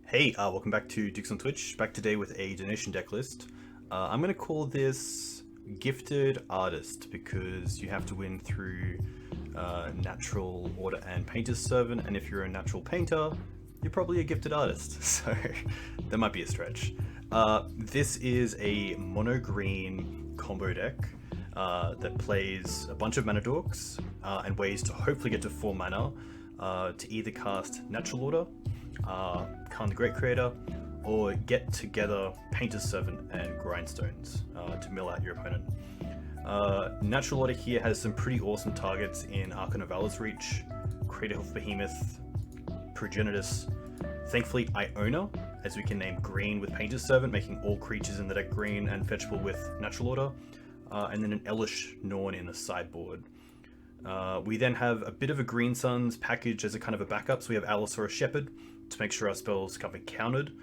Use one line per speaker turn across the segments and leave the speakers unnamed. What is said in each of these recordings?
Hey, welcome back to Dukes on Twitch. Back today with a donation deck list. I'm going to call this Gifted Artist because you have to win through Natural Order and Painter's Servant, and if you're a natural painter, you're probably a gifted artist, so that might be a stretch. This is a mono-green combo deck that plays a bunch of mana dorks and ways to hopefully get to 4 mana to either cast Natural Order, Khan the Great Creator, or get together Painter's Servant and Grindstones to mill out your opponent. Natural Order here has some pretty awesome targets in Archon of Valor's Reach, Craterhoof Behemoth, Progenitus, thankfully Iona, as we can name green with Painter's Servant, making all creatures in the deck green and fetchable with Natural Order, and then an Elvish Norn in the sideboard. We then have a bit of a Green Suns package as a kind of a backup, so we have Allosaurus Shepherd to make sure our spells can't be countered,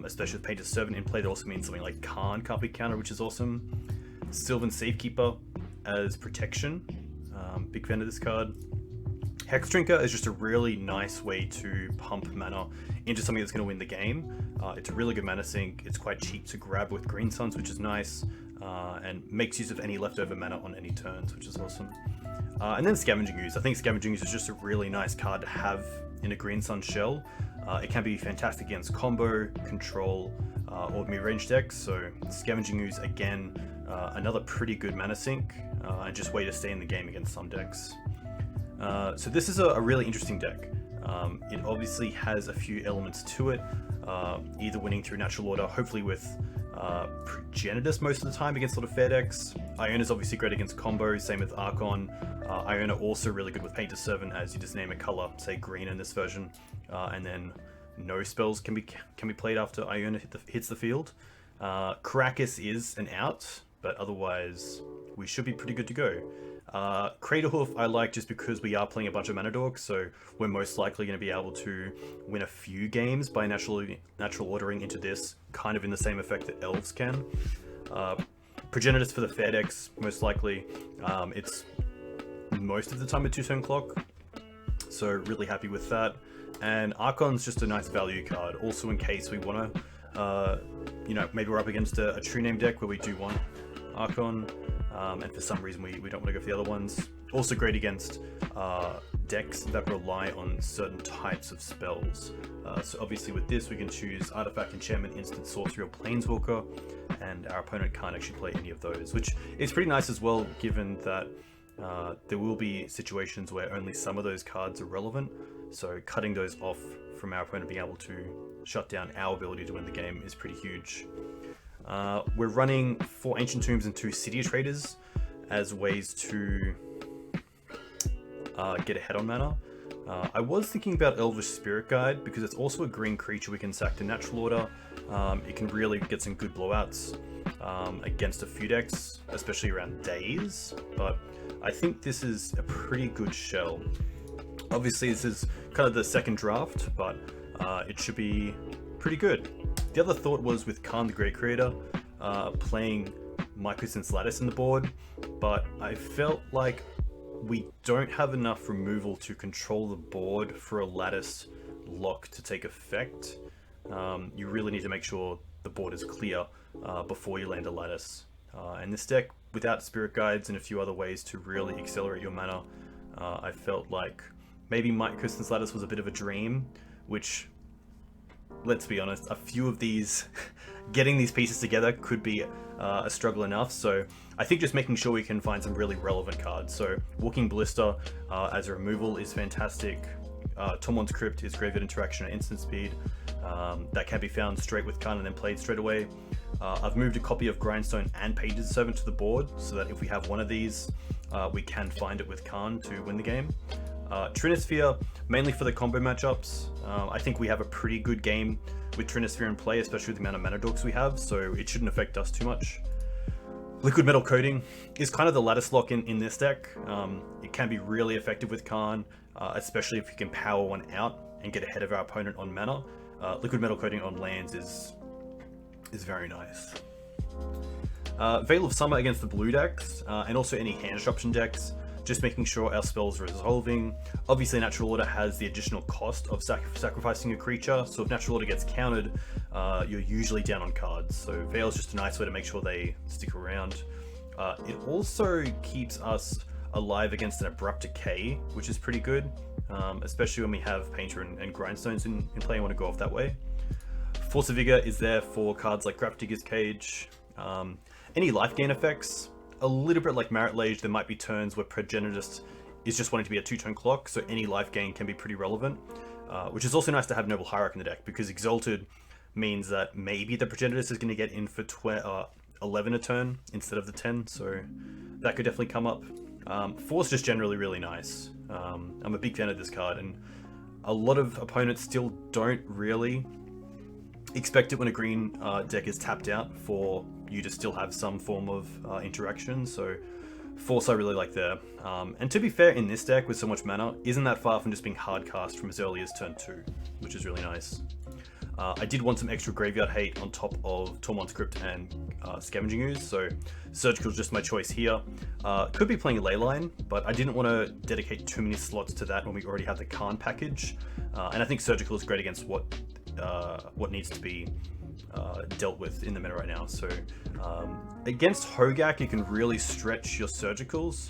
especially with Painter's Servant in play. That also means something like Khan can't be countered, which is awesome. Sylvan Safekeeper as protection, big fan of this card. Hex Drinker is just a really nice way to pump mana into something that's going to win the game. It's a really good mana sink, it's quite cheap to grab with Green Suns, which is nice, and makes use of any leftover mana on any turns, which is awesome. And then Scavenging Ooze. I think Scavenging Ooze is just a really nice card to have in a Green Sun shell. It can be fantastic against combo, control, or mid-range decks, so Scavenging Ooze, again, another pretty good mana sink, and just way to stay in the game against some decks. So this is a really interesting deck. It obviously has a few elements to it, either winning through Natural Order, hopefully with Progenitus most of the time against a lot of fair decks. Iona is obviously great against combos, same with Archon. Iona also really good with Painter's Servant, as you just name a color, say green in this version, and then no spells can be played after Iona hits the field. Caracas is an out, but otherwise we should be pretty good to go. Craterhoof I like just because we are playing a bunch of mana dorks, so we're most likely going to be able to win a few games by natural ordering into this, kind of in the same effect that Elves can. Progenitus for the fair decks, most likely. It's most of the time a 2-turn clock, so really happy with that. And Archon's just a nice value card, also in case we want to, maybe we're up against a true name deck where we do want Archon, and for some reason we don't want to go for the other ones. Also great against decks that rely on certain types of spells. So obviously with this we can choose Artifact, Enchantment, Instant, Sorcery, or Planeswalker, and our opponent can't actually play any of those, which is pretty nice as well, given that there will be situations where only some of those cards are relevant, so cutting those off from our opponent being able to shut down our ability to win the game is pretty huge. We're running 4 Ancient Tombs and 2 City Traders as ways to get ahead on mana. I was thinking about Elvish Spirit Guide because it's also a green creature we can sack to Natural Order. It can really get some good blowouts against a few decks, especially around Days, but I think this is a pretty good shell. Obviously this is kind of the second draft, but it should be pretty good. The other thought was with Khan the Great Creator, playing Mycosynth's Lattice in the board, but I felt like we don't have enough removal to control the board for a Lattice lock to take effect. You really need to make sure the board is clear before you land a Lattice. And this deck, without Spirit Guides and a few other ways to really accelerate your mana, I felt like maybe Mycosynth's Lattice was a bit of a dream, which, let's be honest, a few of these, getting these pieces together could be a struggle enough, so I think just making sure we can find some really relevant cards. So Walking Ballista as a removal is fantastic. Tormod's Crypt is Graveyard Interaction at instant speed. That can be found straight with Khan and then played straight away. I've moved a copy of Grindstone and Painter's Servant to the board so that if we have one of these, we can find it with Khan to win the game. Trinisphere, mainly for the combo matchups. I think we have a pretty good game with Trinisphere in play, especially with the amount of mana dorks we have, so it shouldn't affect us too much. Liquid Metal Coating is kind of the lattice lock in this deck. It can be really effective with Khan, especially if you can power one out and get ahead of our opponent on mana. Liquid Metal Coating on lands is very nice. Veil of Summer against the blue decks, and also any hand disruption decks. just making sure our spells are resolving. Obviously Natural Order has the additional cost of sacrificing a creature, so if Natural Order gets countered, you're usually down on cards, so Veil's just a nice way to make sure they stick around. It also keeps us alive against an Abrupt Decay, which is pretty good, especially when we have Painter and Grindstones in play and want to go off that way. Force of Vigor is there for cards like Grafdigger's Cage. Any life gain effects, a little bit like Marit Lage, there might be turns where Progenitus is just wanting to be a 2-turn clock, so any life gain can be pretty relevant, which is also nice to have Noble Hierarch in the deck, because Exalted means that maybe the Progenitus is going to get in for 11 a turn instead of the 10, so that could definitely come up. Force just generally really nice. I'm a big fan of this card, and a lot of opponents still don't really expect it when a green deck is tapped out for you to still have some form of interaction, so Force I really like there. And to be fair, in this deck with so much mana, isn't that far from just being hard cast from as early as turn 2, which is really nice. I did want some extra graveyard hate on top of Tormod's Crypt and Scavenging Ooze, so Surgical is just my choice here. Could be playing Leyline, but I didn't want to dedicate too many slots to that when we already have the Karn package, and I think Surgical is great against what needs to be dealt with in the meta right now. So against Hogak, you can really stretch your Surgicals,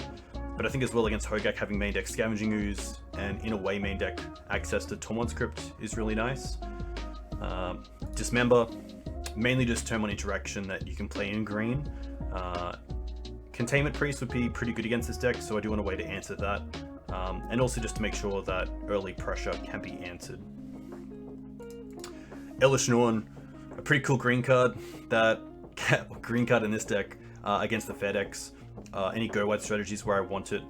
but I think as well against Hogak, having main deck Scavenging Ooze and in a way main deck access to Tormod's Crypt is really nice. Dismember, mainly just turn 1 interaction that you can play in green. Containment Priest would be pretty good against this deck, so I do want a way to answer that. And also just to make sure that early pressure can be answered. Elish Norn, a pretty cool green card that green card in this deck against the fair decks. Any go wide strategies where I want it,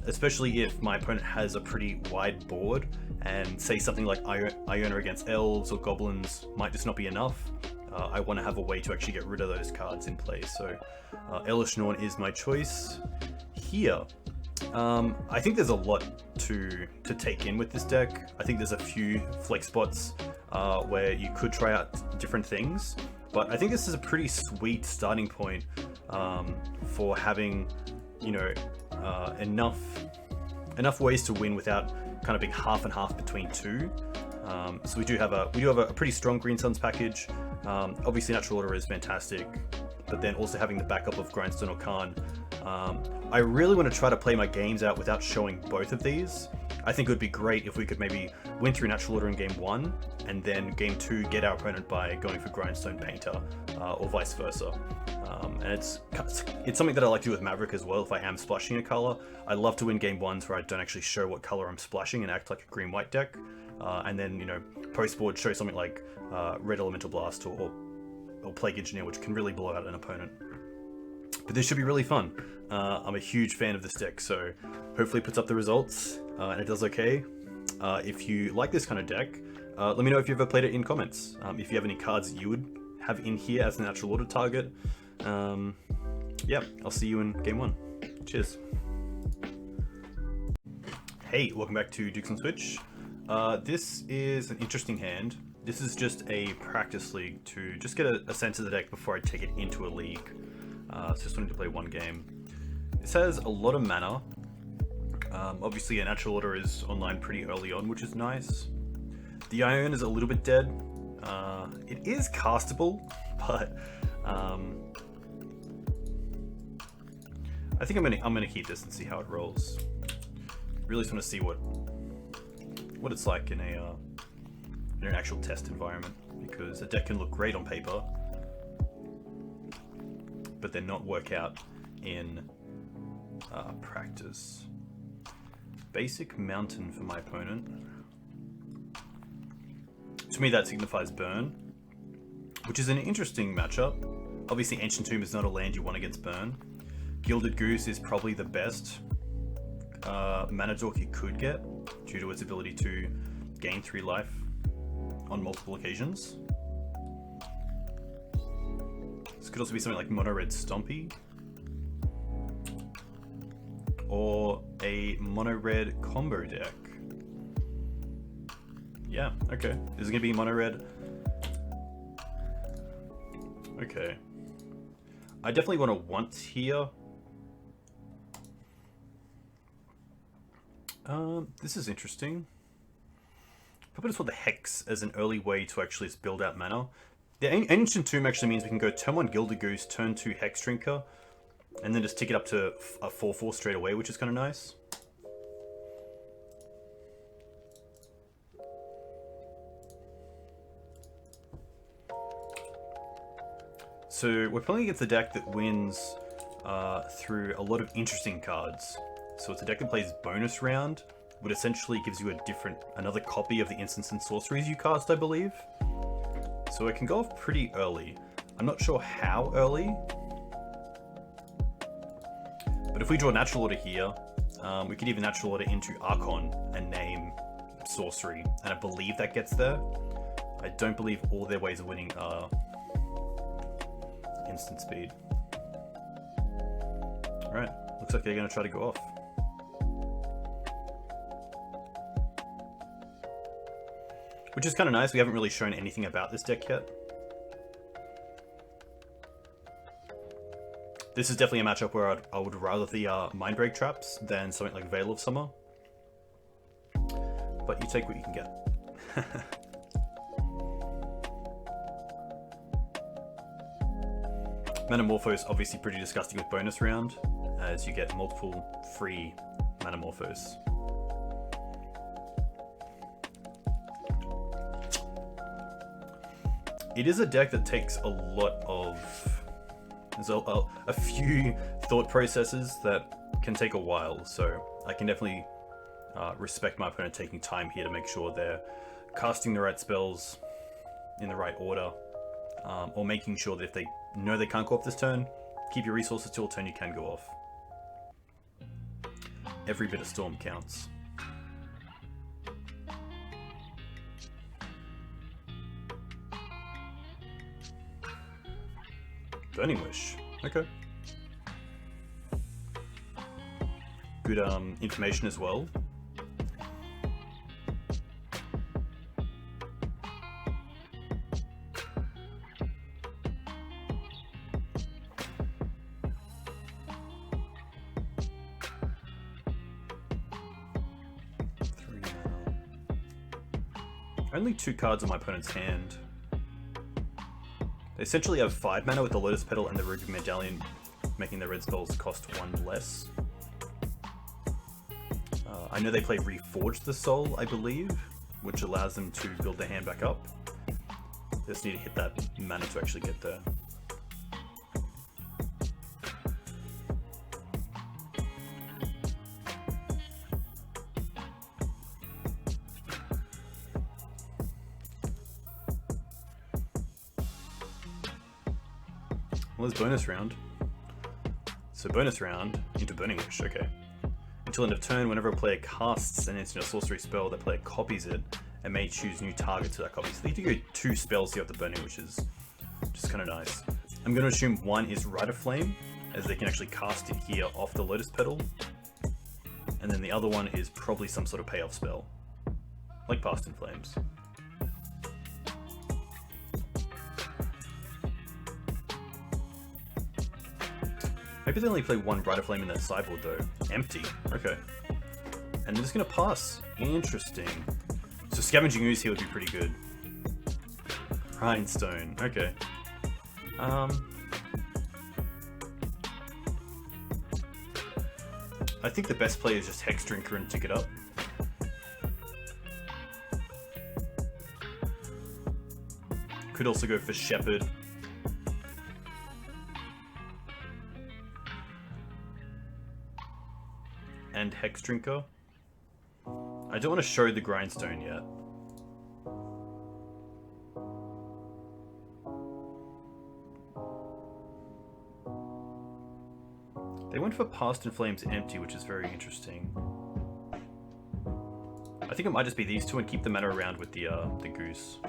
especially if my opponent has a pretty wide board, and say something like Iona against elves or goblins might just not be enough. I want to have a way to actually get rid of those cards in play, so Elish Norn is my choice here. I think there's a lot to take in with this deck. I think there's a few flex spots where you could try out different things, but I think this is a pretty sweet starting point for having, you know, enough ways to win without kind of being half and half between two. So we do have a pretty strong Green Suns package. Obviously Natural Order is fantastic, but then also having the backup of Grindstone or Karn. I really want to try to play my games out without showing both of these. I think it would be great if we could maybe win through Natural Order in game 1, and then game 2 get our opponent by going for Grindstone Painter, or vice versa. And it's something that I like to do with Maverick as well. If I am splashing a color, I love to win game 1s where I don't actually show what color I'm splashing and act like a green-white deck. And then, you know, post-board show something like Red Elemental Blast or Plague Engineer, which can really blow out an opponent. But this should be really fun. I'm a huge fan of this deck, so hopefully it puts up the results, and it does okay. If you like this kind of deck, let me know if you've ever played it in comments. If you have any cards that you would have in here as a Natural Order target. Yeah, I'll see you in game 1. Cheers. Hey, welcome back to Dukes on Switch. This is an interesting hand. This is just a practice league to just get a sense of the deck before I take it into a league. So just wanted to play one game. This has a lot of mana. Obviously a Natural Order is online pretty early on, which is nice. The Iona is a little bit dead. It is castable, but I think I'm gonna keep this and see how it rolls. Really just want to see what it's like in an actual test environment, because a deck can look great on paper, but then not work out in practice. Basic Mountain for my opponent. To me that signifies Burn, which is an interesting matchup. Obviously Ancient Tomb is not a land you want against Burn. Gilded Goose is probably the best mana dork you could get, due to its ability to gain 3 life on multiple occasions. This could also be something like Mono Red Stompy, or a Mono Red combo deck. Yeah, okay. This is gonna be Mono Red. Okay. I definitely want to once here. This is interesting. Probably just want the Hex as an early way to actually just build out mana. The Ancient Tomb actually means we can go turn 1 Gilded Goose, turn 2 Hex Drinker, and then just tick it up to a 4/4 straight away, which is kind of nice. So we're playing against a deck that wins through a lot of interesting cards. So it's a deck that plays bonus round, which essentially gives you another copy of the instants and sorceries you cast, I believe. So it can go off pretty early. I'm not sure how early, but if we draw Natural Order here, we could even Natural Order into Archon and name sorcery, and I believe that gets there. I don't believe all their ways of winning are instant speed. Alright, looks like they're going to try to go off. Which is kind of nice, we haven't really shown anything about this deck yet. This is definitely a matchup where I would rather the Mind Break traps than something like Veil of Summer. But you take what you can get. Manamorphose obviously pretty disgusting with bonus round, as you get multiple free Manamorphose. It is a deck that takes a lot of... There's a few thought processes that can take a while, so I can definitely respect my opponent taking time here to make sure they're casting the right spells in the right order, or making sure that if they know they can't go off this turn, keep your resources till a turn you can go off. Every bit of Storm counts. Burning Wish. Okay. Good information as well. Only 2 cards on my opponent's hand. They essentially have 5 mana with the Lotus Petal and the Ruby Medallion, making their red spells cost 1 less. I know they play Reforge the Soul, I believe, which allows them to build their hand back up. They just need to hit that mana to actually get there. Well, there's bonus round. So bonus round into Burning Wish, okay. Until end of turn, whenever a player casts an instant or sorcery spell, the player copies it and may choose new targets for that copy. So they do go 2 spells here with the Burning, which is just kind of nice. I'm going to assume one is Rite of Flame, as they can actually cast it here off the Lotus Petal. And then the other one is probably some sort of payoff spell, like Past in Flames. Maybe they only play 1 Rite of Flame in their sideboard though. Empty. Okay. And they're just going to pass. Interesting. So Scavenging Ooze here would be pretty good. Grindstone. Okay. I think the best play is just Hex Drinker and tick it up. Could also go for Shepherd. And Hex Drinker. I don't want to show the Grindstone yet. They went for Past in Flames empty, which is very interesting. I think it might just be these two and keep the mana around with the Goose.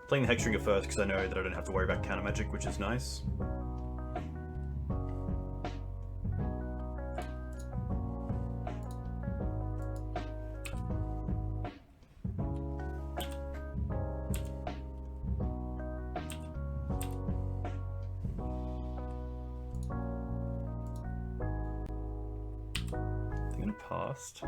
Playing the Hexdrinker first because I know that I don't have to worry about counter magic, which is nice. in the past.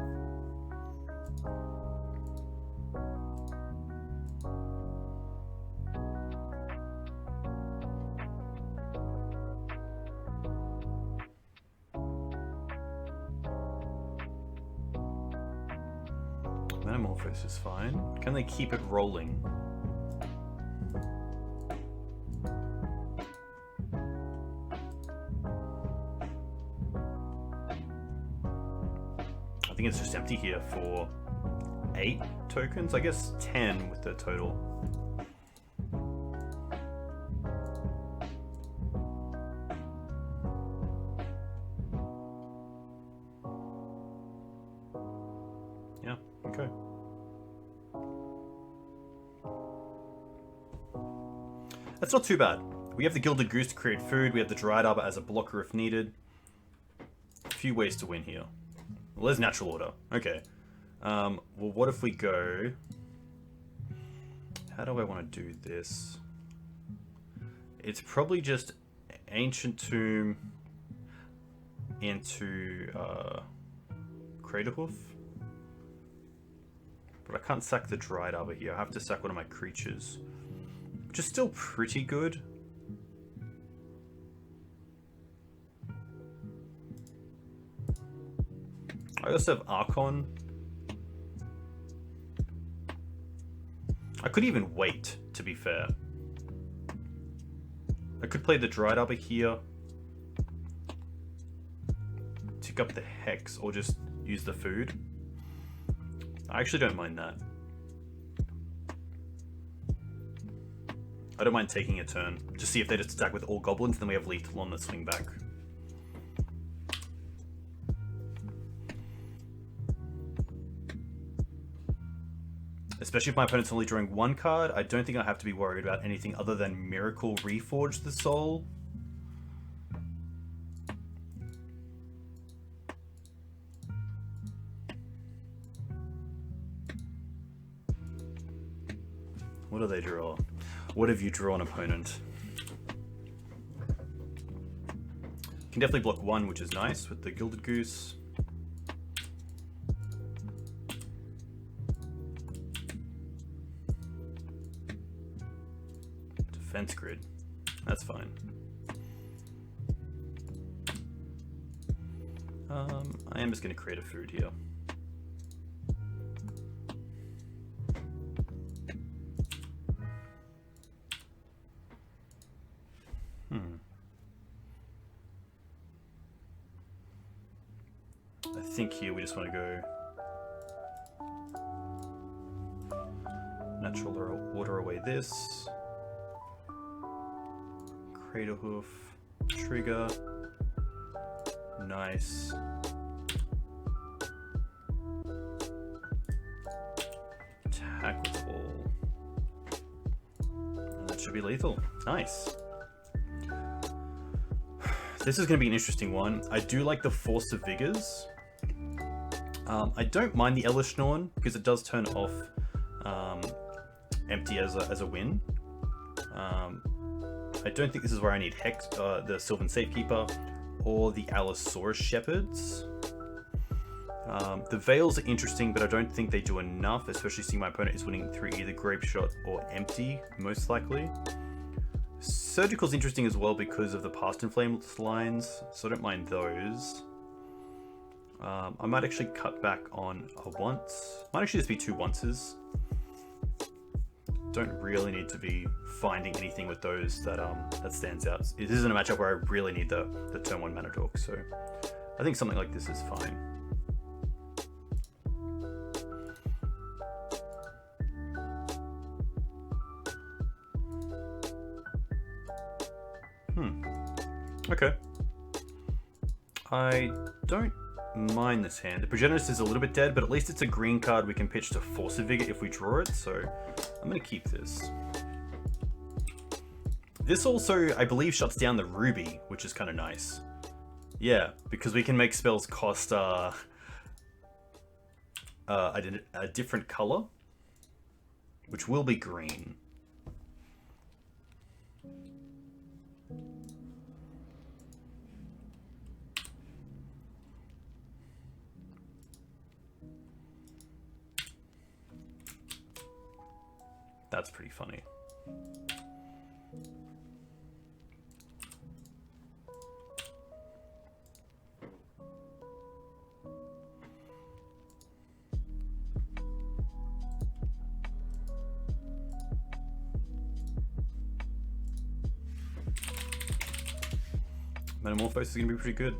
Metamorphosis is fine. Can they keep it rolling? I think it's just empty here for 8 tokens. I guess 10 with the total. Yeah, okay. That's not too bad. We have the Gilded Goose to create food. We have the Dried Arbor as a blocker if needed. A few ways to win here. Well, there's natural order. Okay. Well, what if we go... How do I want to do this? It's probably just Ancient Tomb into Craterhoof. But I can't sack the Dried Arbor here. I have to sack one of my creatures. Which is still pretty good. I also have Archon. I could even wait, to be fair. I could play the Dried Arbor here. Tick up the Hex, or just use the food. I actually don't mind that. I don't mind taking a turn. Just see if they just attack with all goblins, then we have lethal on the swing back. Especially if my opponent's only drawing 1 card, I don't think I have to be worried about anything other than Miracle Reforge the Soul. What do they draw? What have you drawn, opponent? Can definitely block 1, which is nice, with the Gilded Goose. Defense grid. That's fine. I am just going to create a food here. I think here we just want to go natural order away this. Craterhoof, trigger, nice. Attack with all. And that should be lethal. Nice. This is going to be an interesting one. I do like the Force of Vigors. I don't mind the Elishnorn because it does turn off empty as a win. I don't think this is where I need Hex, the Sylvan Safekeeper, or the Allosaurus Shepherds. The Veils are interesting, but I don't think they do enough, especially seeing my opponent is winning through either Grape Shot or Empty, most likely. Surgical's interesting as well because of the Past and Flame lines, so I don't mind those. I might actually cut back on a once. Might actually just be 2 onces. Don't really need to be finding anything with those that stands out. It isn't a matchup where I really need the turn 1 mana dork, so I think something like this is fine. Okay. I don't mind this hand. The Progenitus is a little bit dead, but at least it's a green card we can pitch to Force of Vigor if we draw it, so I'm going to keep this. This also, I believe, shuts down the Ruby, which is kind of nice. Yeah, because we can make spells cost a different color, which will be green. That's pretty funny. Metamorphose is going to be pretty good.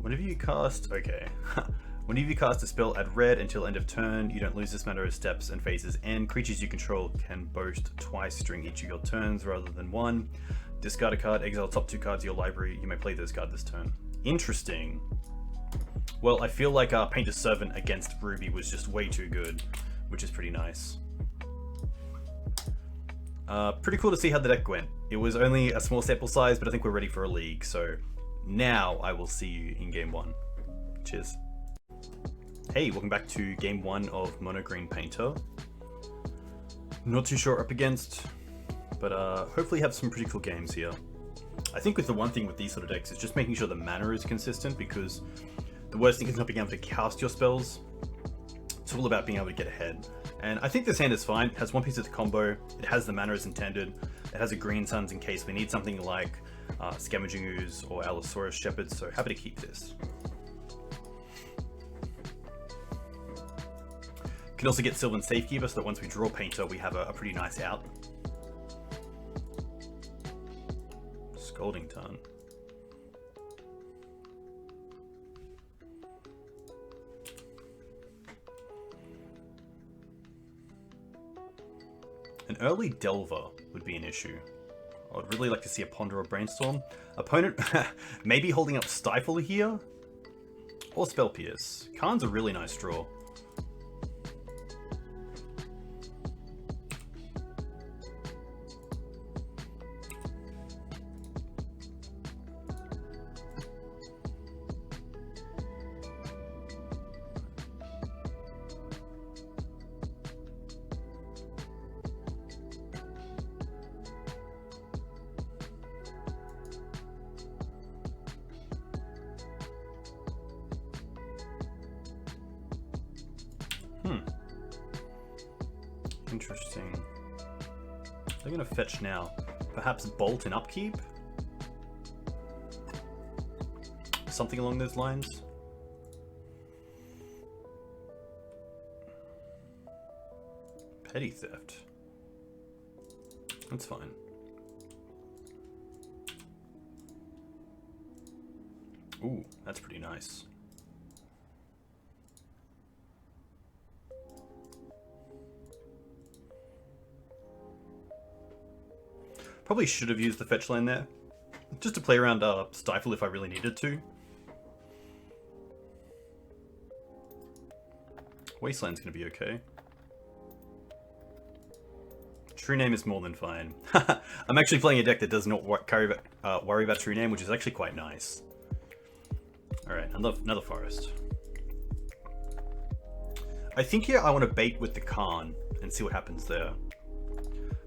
Whenever you cast... Okay. Whenever you cast a spell, add red until end of turn. You don't lose this mana as steps and phases end. Creatures you control can boast twice during each of your turns rather than one. Discard a card, exile top 2 cards of your library. You may play this card this turn. Interesting. Well, I feel like Painter's Servant against Ruby was just way too good, which is pretty nice. Pretty cool to see how the deck went. It was only a small sample size, but I think we're ready for a league, so now I will see you in game 1. Cheers. Hey, welcome back to game 1 of Mono Green Painter. Not too sure up against, but hopefully have some pretty cool games here. I think with the one thing with these sort of decks is just making sure the mana is consistent, because the worst thing is not being able to cast your spells. It's all about being able to get ahead. And I think this hand is fine. It has one piece of the combo, it has the mana as intended, it has a Green Suns in case we need something like Scavenging Ooze or Allosaurus Shepherd, so happy to keep this. Can also get Sylvan Safekeeper so that once we draw Painter we have a pretty nice out. Scalding Tarn. An early Delver would be an issue. I would really like to see a Ponder or Brainstorm. Opponent maybe holding up Stifle here? Or Spell Pierce. Karn's a really nice draw. Interesting. They're going to fetch now. Perhaps Bolt and Upkeep? Something along those lines? Petty Theft. That's fine. Ooh, that's pretty nice. Probably should have used the fetch land there, just to play around Stifle if I really needed to. Wasteland's gonna be okay. True Name is more than fine. I'm actually playing a deck that does not worry about True Name, which is actually quite nice. Alright, another forest. I think here I want to bait with the Karn and see what happens there.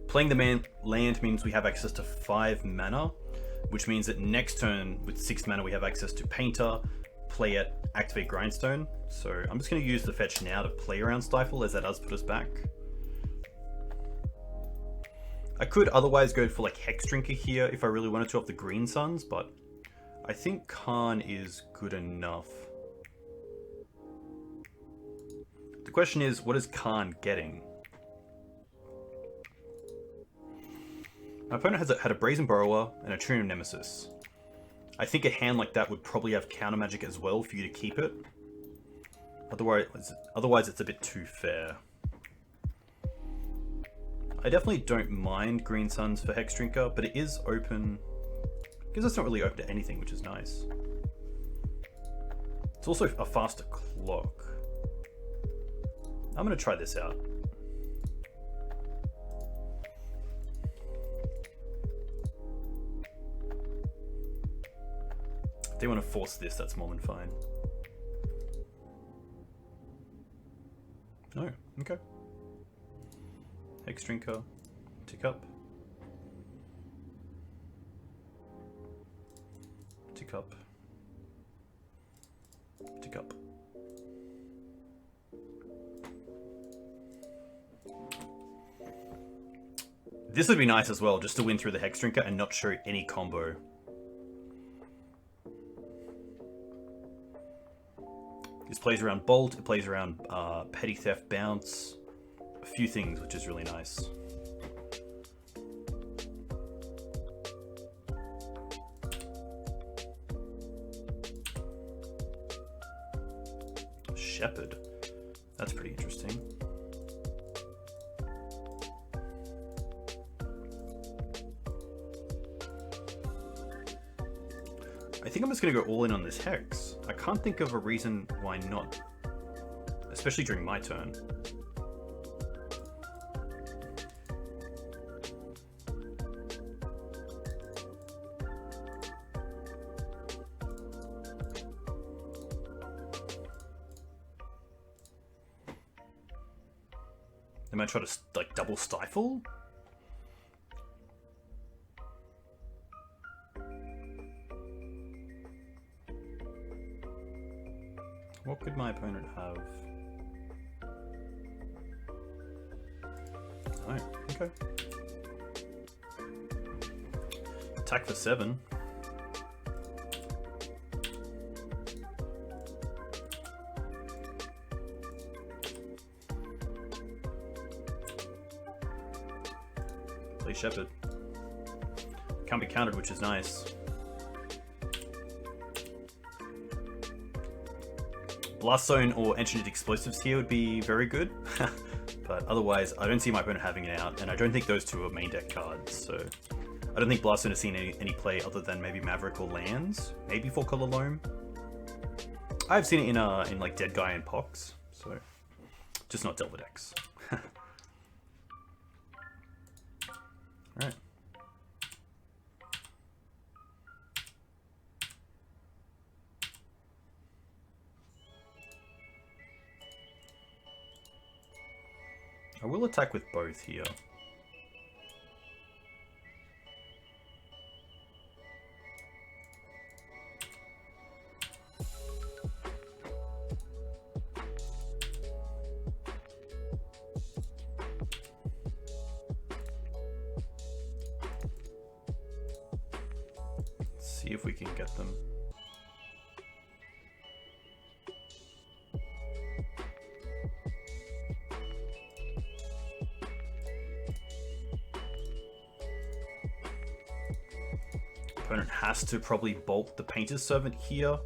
Playing the land means we have access to 5 mana, which means that next turn with 6 mana we have access to Painter, play it, activate Grindstone. So I'm just going to use the fetch now to play around Stifle, as that does put us back. I could otherwise go for like Hex Drinker here if I really wanted to off the Green Suns, but I think Karn is good enough. The question is, what is Karn getting? My opponent had a Brazen Borrower and a Tune of Nemesis. I think a hand like that would probably have counter magic as well for you to keep it. Otherwise it's a bit too fair. I definitely don't mind Green Suns for Hex Drinker, but it is open. Because it's not really open to anything, which is nice. It's also a faster clock. I'm going to try this out. If they want to force this, that's more than fine. No, okay. Hex Drinker. Tick up. Tick up. Tick up. This would be nice as well, just to win through the Hex Drinker and not show any combo. This plays around Bolt, it plays around Petty Theft Bounce, a few things, which is really nice. Shepherd. That's pretty interesting. I think I'm just going to go all in on this Hex. I can't think of a reason why not, especially during my turn. They might try to like double stifle. What could my opponent have? Oh, okay. Attack for 7. Play Shepherd. Can't be countered, which is nice. Blast Zone or Enchanted Explosives here would be very good, but otherwise I don't see my opponent having it out, and I don't think those two are main deck cards, so I don't think Blast Zone has seen any play other than maybe Maverick or lands, maybe 4-color Loam. I've seen it in like Dead Guy and Pox, so just not Delver decks. Alright. I will attack with both here. Let's see if we can get them. Opponent has to probably bolt the Painter's Servant here.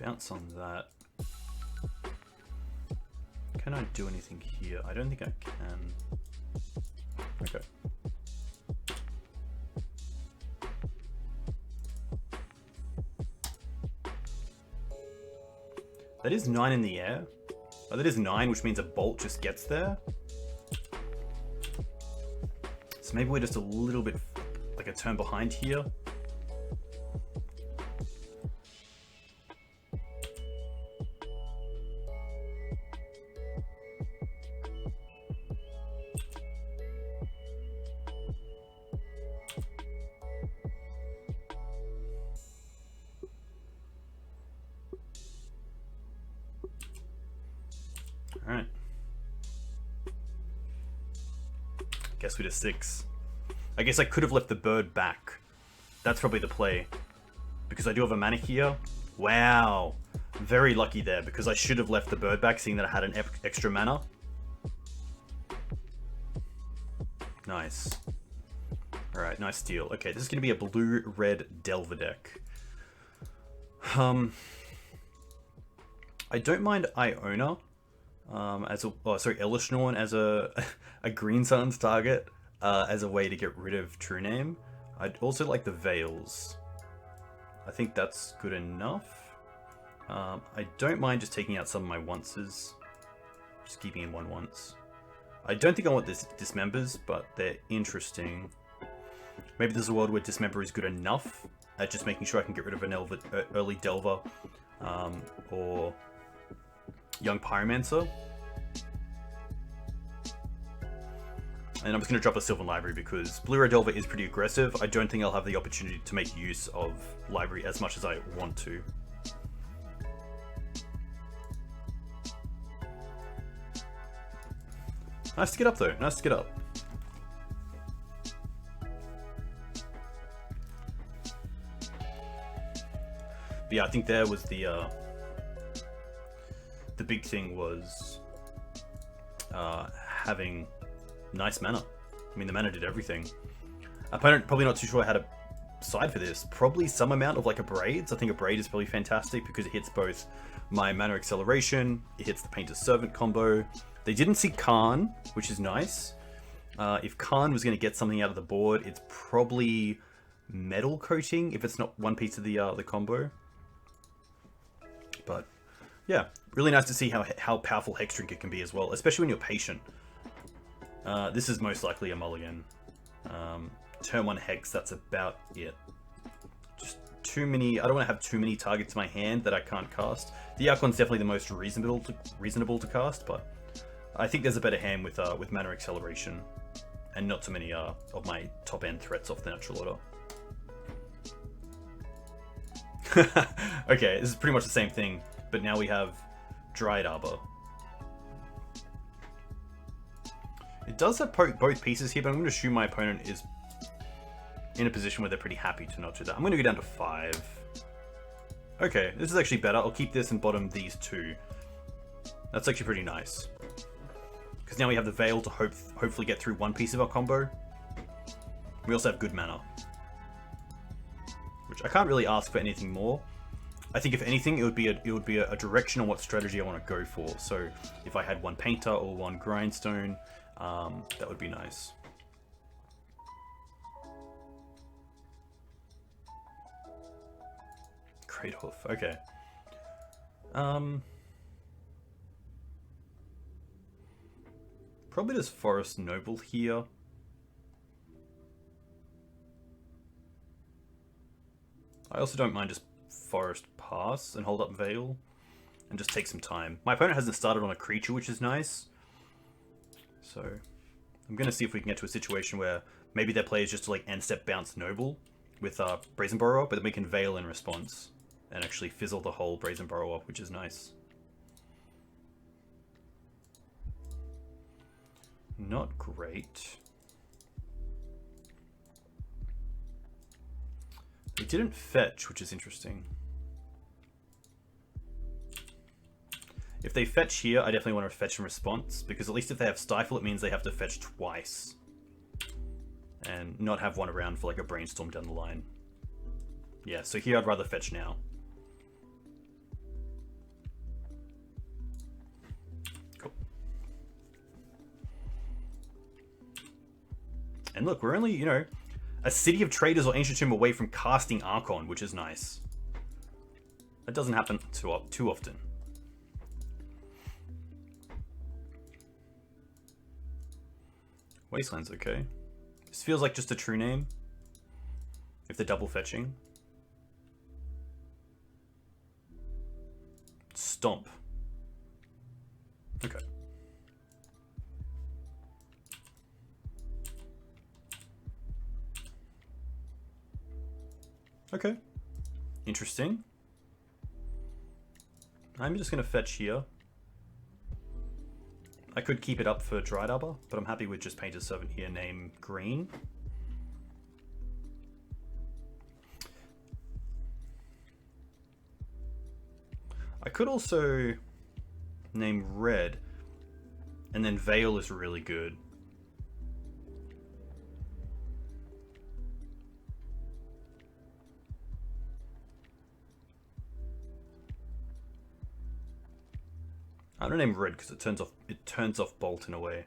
Bounce on that. Can I do anything here? I don't think I can. Okay. That is 9 in the air. Oh, that is 9, which means a bolt just gets there. So maybe we're just a little bit like a turn behind here. Alright. Guess we just 6. I guess I could have left the bird back. That's probably the play. Because I do have a mana here. Wow. Very lucky there, because I should have left the bird back, seeing that I had an extra mana. Nice. Alright, nice deal. Okay, this is going to be a blue-red Delver deck. I don't mind IONA. Elishnorn as a a Green Sun's target as a way to get rid of True Name. I'd also like the Veils. I think that's good enough. I don't mind just taking out some of my onces. Just keeping in one once. I don't think I want this Dismembers, but they're interesting. Maybe there's a world where Dismember is good enough at just making sure I can get rid of an early Delver or Young Pyromancer. And I'm just going to drop a Sylvan Library because Blue-Red Delver is pretty aggressive. I don't think I'll have the opportunity to make use of Library as much as I want to. Nice to get up though, nice to get up. But yeah, I think there was the big thing was having nice mana. I mean, the mana did everything. Opponent probably not too sure how to side for this. Probably some amount of like Abrades. I think Abrade is probably fantastic because it hits both my mana acceleration, it hits the Painter's Servant combo. They didn't see Khan, which is nice. If Khan was going to get something out of the board, it's probably Metal Coating if it's not one piece of the combo. But yeah, really nice to see how powerful Hex Drinker can be as well, especially when you're patient. This is most likely a mulligan. Turn 1 Hex, that's about it. Just too many. I don't want to have too many targets in my hand that I can't cast. The Archon's definitely the most reasonable to cast, but I think there's a better hand with mana acceleration and not too many of my top end threats off the natural order. Okay, this is pretty much the same thing, but now we have Dryad Arbor. It does have both pieces here, but I'm going to assume my opponent is in a position where they're pretty happy to not do that. I'm going to go down to 5. Okay, this is actually better. I'll keep this and bottom these two. That's actually pretty nice. Because now we have the Veil to hopefully get through one piece of our combo. We also have good mana. Which I can't really ask for anything more. I think if anything, it would be a direction on what strategy I want to go for. So if I had one Painter or one Grindstone, that would be nice. Great Hoof, okay. Probably just Forest Noble here. I also don't mind just Forest Pass and hold up Veil and just take some time. My opponent hasn't started on a creature, which is nice. So I'm going to see if we can get to a situation where maybe their play is just to like end step bounce Noble with Brazen Borrower, but then we can Veil in response and actually fizzle the whole Brazen Borrower, which is nice. Not great. They didn't fetch, which is interesting. If they fetch here, I definitely want to fetch in response, because at least if they have Stifle, it means they have to fetch twice. And not have one around for like a Brainstorm down the line. Yeah, so here I'd rather fetch now. Cool. And look, we're only, you know, a City of Traders or Ancient Tomb away from casting Archon, which is nice. That doesn't happen too often. Wasteland's okay. This feels like just a true name. If they're double fetching. Stomp. Okay. Okay. Interesting. I'm just going to fetch here. I could keep it up for Dryad Arbor, but I'm happy with just Painter's Servant here, name green. I could also name red, and then Veil is really good. I don't name red because it turns off bolt in a way.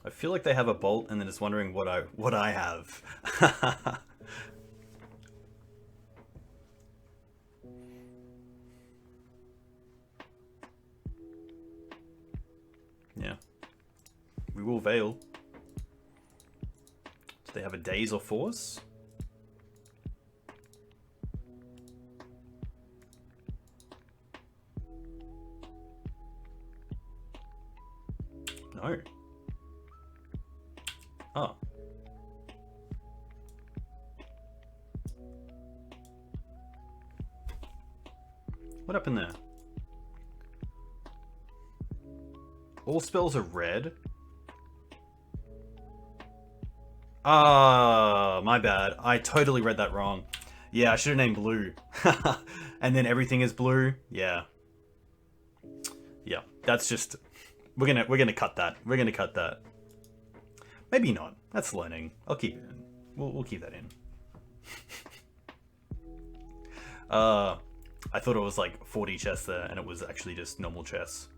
I feel like they have a bolt and then it's wondering what I have. Yeah. We will Veil. Do they have a Daze or Force? No. Oh. What happened there? All spells are red. Ah, my bad. I totally read that wrong. Yeah, I should have named blue. And then everything is blue. Yeah. Yeah, that's just... We're gonna cut that. We're gonna cut that. Maybe not. That's learning. I'll keep it in. We'll keep that in. I thought it was like 40 chess there, and it was actually just normal chess.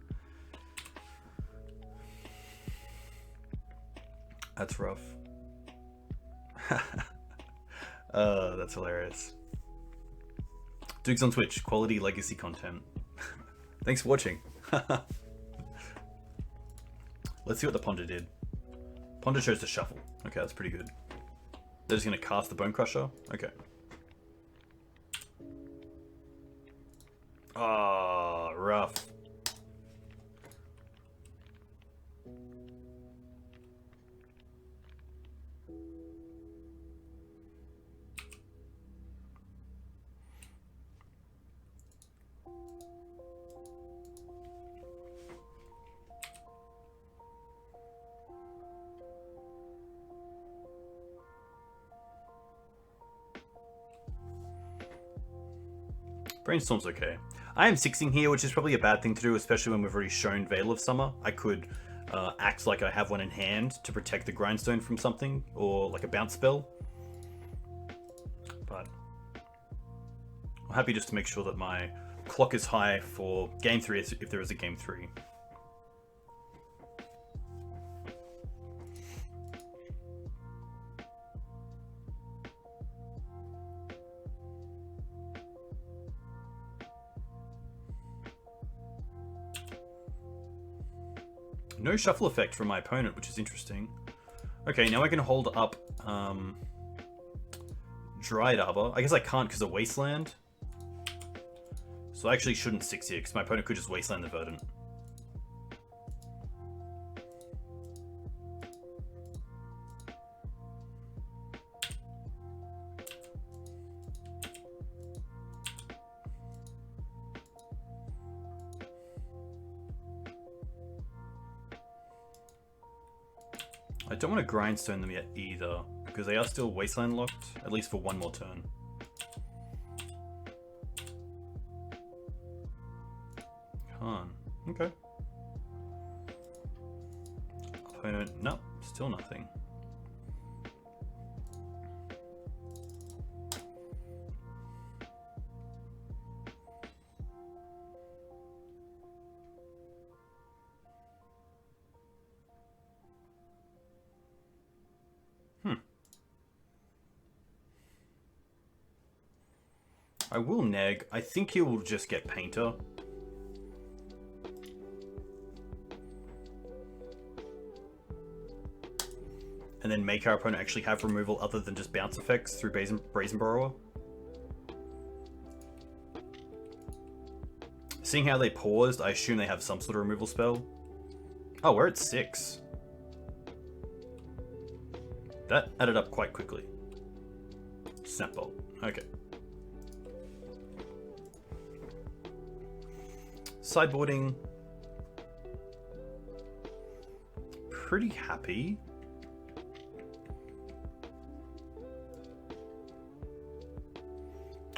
That's rough. That's hilarious. Dukes on Twitch, quality legacy content. Thanks for watching. Let's see what the Ponder did. Ponder chose to shuffle. Okay, that's pretty good. They're just going to cast the Bone Crusher? Okay. Ah, rough. Brainstorm's okay. I am 6ing here, which is probably a bad thing to do, especially when we've already shown Veil of Summer. I could act like I have one in hand to protect the Grindstone from something, or like a bounce spell. But I'm happy just to make sure that my clock is high for Game 3 if there is a Game 3. No shuffle effect from my opponent, which is interesting. Okay, now I can hold up Dryad Arbor. I guess I can't because of Wasteland. So I actually shouldn't 6 here because my opponent could just Wasteland the Verdant. I don't want to Grindstone them yet either, because they are still Wasteland locked, at least for one more turn. Can't. Okay. Opponent, no, still nothing. I will neg. I think he will just get Painter. And then make our opponent actually have removal other than just bounce effects through Brazen Borrower. Seeing how they paused, I assume they have some sort of removal spell. Oh, we're at 6. That added up quite quickly. Snapbolt. Okay. Sideboarding. Pretty happy.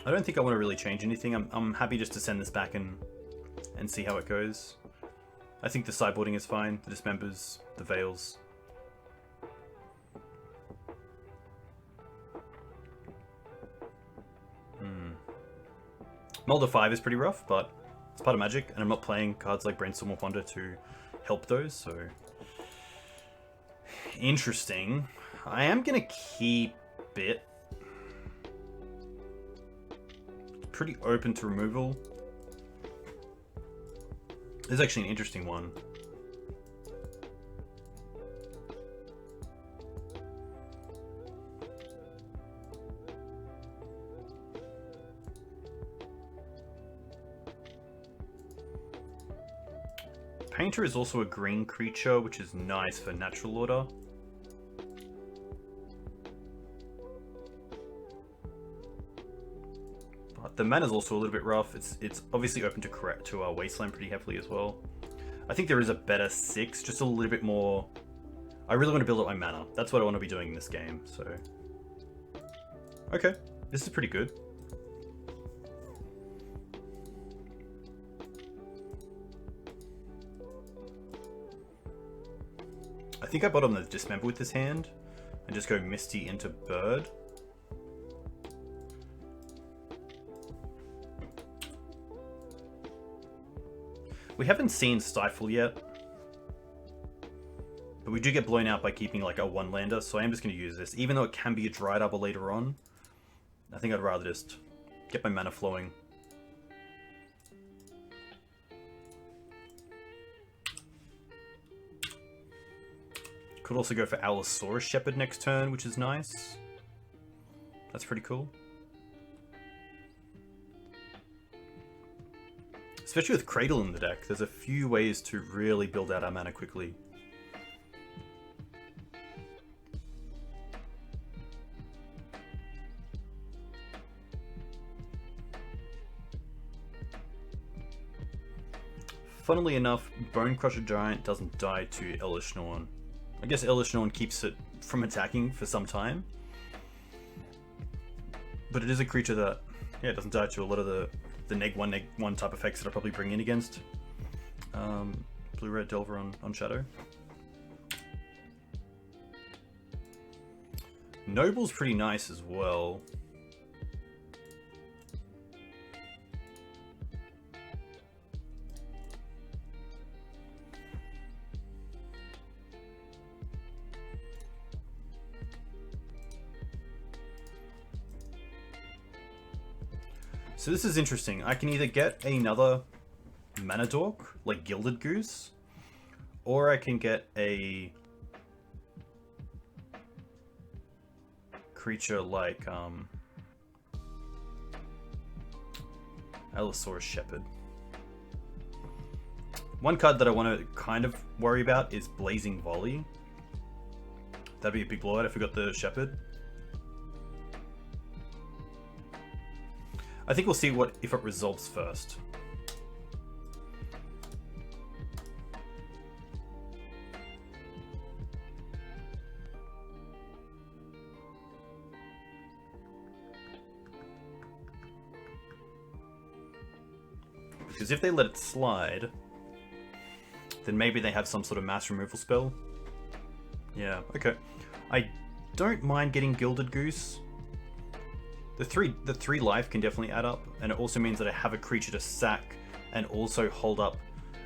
I don't think I want to really change anything. I'm happy just to send this back and see how it goes. I think the sideboarding is fine. The dismembers, the veils. Molder 5 is pretty rough, but it's part of Magic, and I'm not playing cards like Brainstorm or Ponder to help those, so... Interesting. I am going to keep it. Pretty open to removal. This is actually an interesting one. Painter is also a green creature, which is nice for natural order. But the mana is also a little bit rough. It's obviously open to our Wasteland pretty heavily as well. I think there is a better 6, just a little bit more. I really want to build up my mana. That's what I want to be doing in this game. So, okay, this is pretty good. I think I bottom the Dismember with this hand and just go Misty into Bird. We haven't seen Stifle yet, but we do get blown out by keeping like a 1-lander, so I am just going to use this. Even though it can be a Dryad Arbor later on, I think I'd rather just get my mana flowing. Could also go for Allosaurus Shepherd next turn, which is nice. That's pretty cool. Especially with Cradle in the deck, there's a few ways to really build out our mana quickly. Funnily enough, Bone Crusher Giant doesn't die to Elesh Norn. I guess Elesh Norn keeps it from attacking for some time. But it is a creature that, yeah, doesn't die to a lot of the neg 1 type effects that I'll probably bring in against Blue-Red Delver on Shadow. Noble's pretty nice as well. So this is interesting. I can either get another Mana Dork, like Gilded Goose, or I can get a creature like Allosaurus Shepherd. One card that I want to kind of worry about is Blazing Volley. That'd be a big blowout if we got the Shepherd. I think we'll see if it resolves first. Because if they let it slide, then maybe they have some sort of mass removal spell. Yeah, okay. I don't mind getting Gilded Goose. The three life can definitely add up, and it also means that I have a creature to sack and also hold up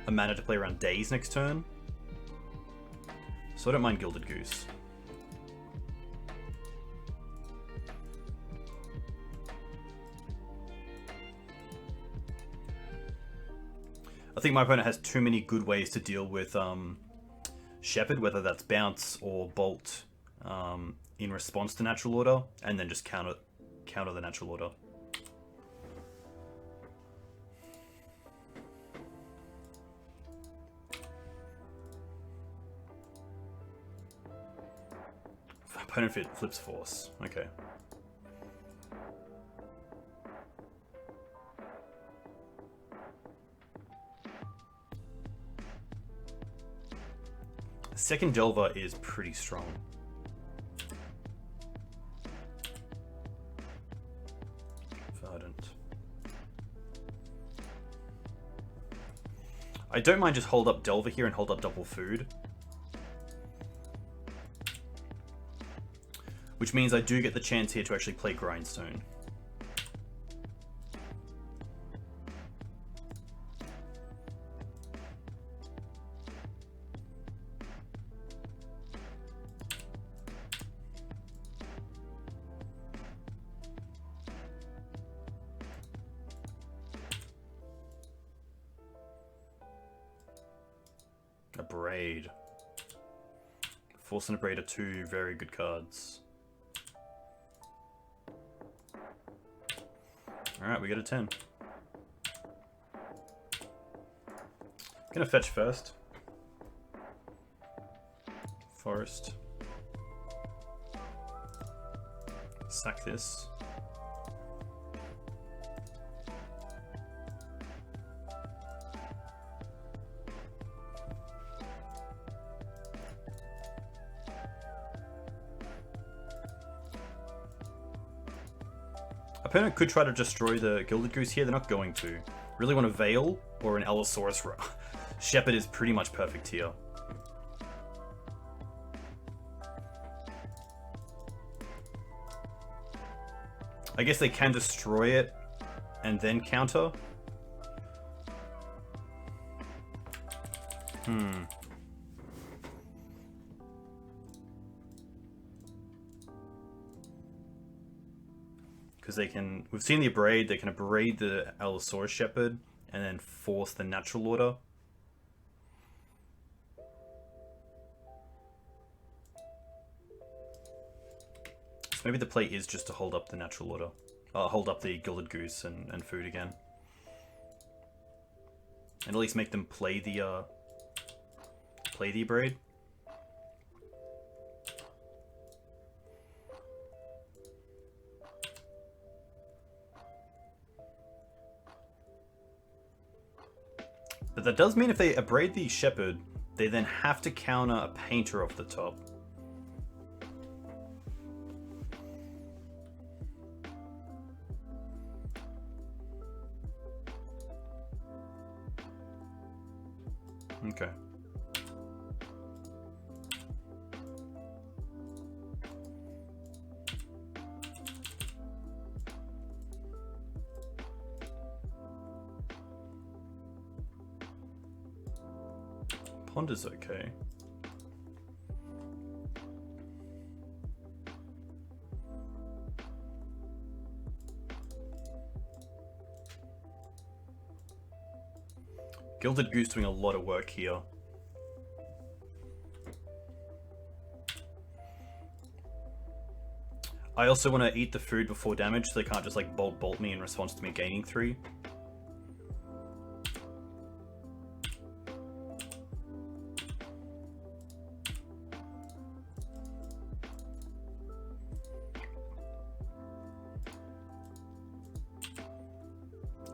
a mana to play around Daze next turn. So I don't mind Gilded Goose. I think my opponent has too many good ways to deal with Shepherd, whether that's bounce or bolt in response to natural order, and then just counter the natural order. Opponent flips force. Okay. Second Delver is pretty strong. Verdant. I don't mind just hold up Delver here and hold up double food. Which means I do get the chance here to actually play Grindstone. A Braid. Force and a Braid are two very good cards. Alright, we get a 10. Gonna fetch first. Forest. Sack this. Opponent could try to destroy the Gilded Goose here. They're not going to. Really want a Veil or an Allosaurus. Shepherd is pretty much perfect here. I guess they can destroy it and then counter. Because they can, we've seen the Abrade, they can Abrade the Allosaurus Shepherd and then force the Natural Order. So maybe the play is just to hold up the Natural Order. Hold up the Gilded Goose and food again. And at least make them play the Abrade. But that does mean if they Abrade the Shepherd, they then have to counter a Painter off the top. Okay. Ponder's okay. Gilded Goose doing a lot of work here. I also want to eat the food before damage, so they can't just like bolt me in response to me gaining 3.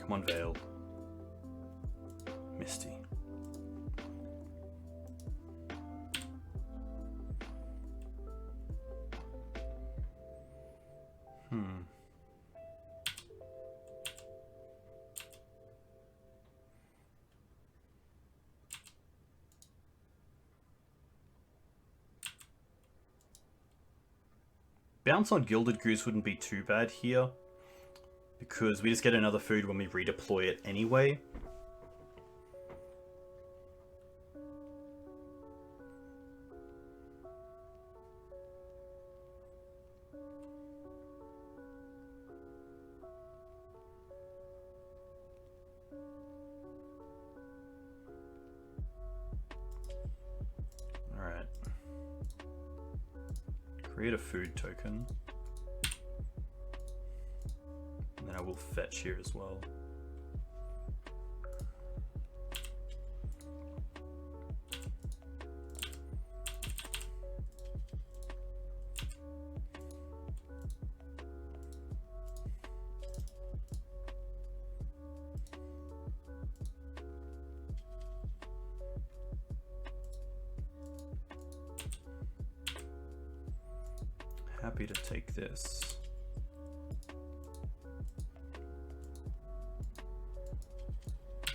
Come on, Veil. Misty. Bounce on Gilded Goose wouldn't be too bad here, because we just get another food when we redeploy it anyway. Alright. Create a food token. And then I will fetch here as well. Happy to take this.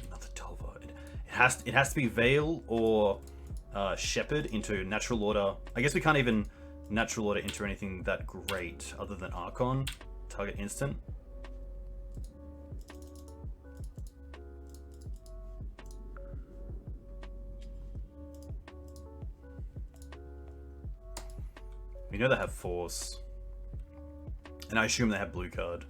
Another Delver. It It has to be Veil or Shepherd into natural order. I guess we can't even natural order into anything that great other than Archon. Target instant. We know they have Force. And I assume they have blue card.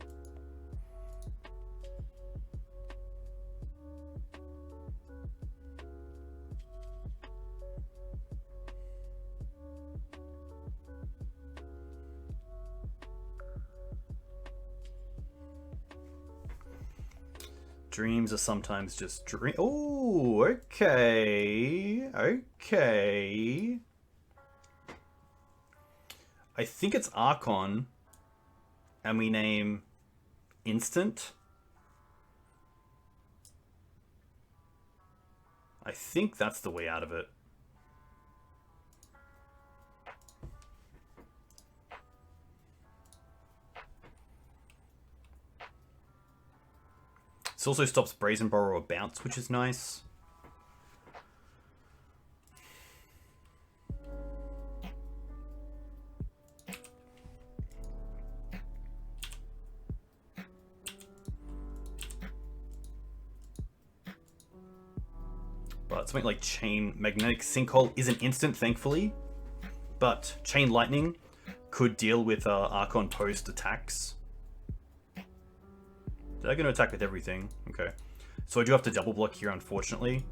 Dreams are sometimes just dream. Oh, okay. Okay. I think it's Archon. And we name instant. I think that's the way out of it. This also stops Brazen Borrow or Bounce, which is nice. But something like Chain Magnetic Sinkhole isn't instant, thankfully. But Chain Lightning could deal with Archon post attacks. They're going to attack with everything. Okay. So I do have to double block here, unfortunately.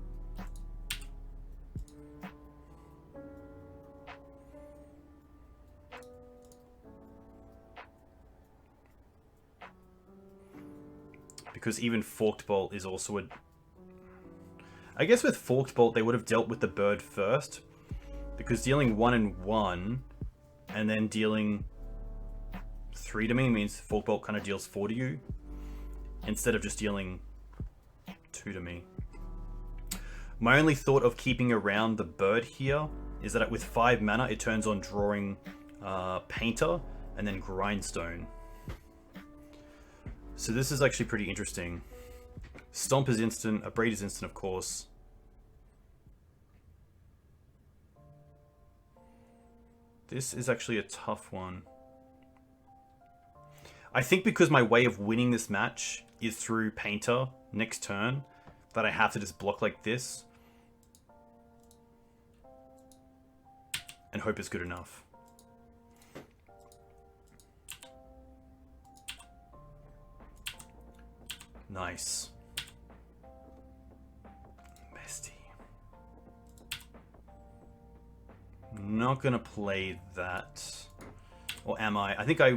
Because even Forked Bolt is also a... I guess with Forked Bolt, they would have dealt with the bird first. Because dealing 1 and 1, and then dealing 3 to me means Forked Bolt kind of deals 4 to you. Instead of just dealing 2 to me. My only thought of keeping around the bird here is that with 5 mana, it turns on drawing Painter and then Grindstone. So this is actually pretty interesting. Stomp is instant, Abrade is instant, of course. This is actually a tough one. I think because my way of winning this match is through Painter next turn, that I have to just block like this. And hope is good enough. Nice. Bestie. Not gonna play that. Or am I? I think I...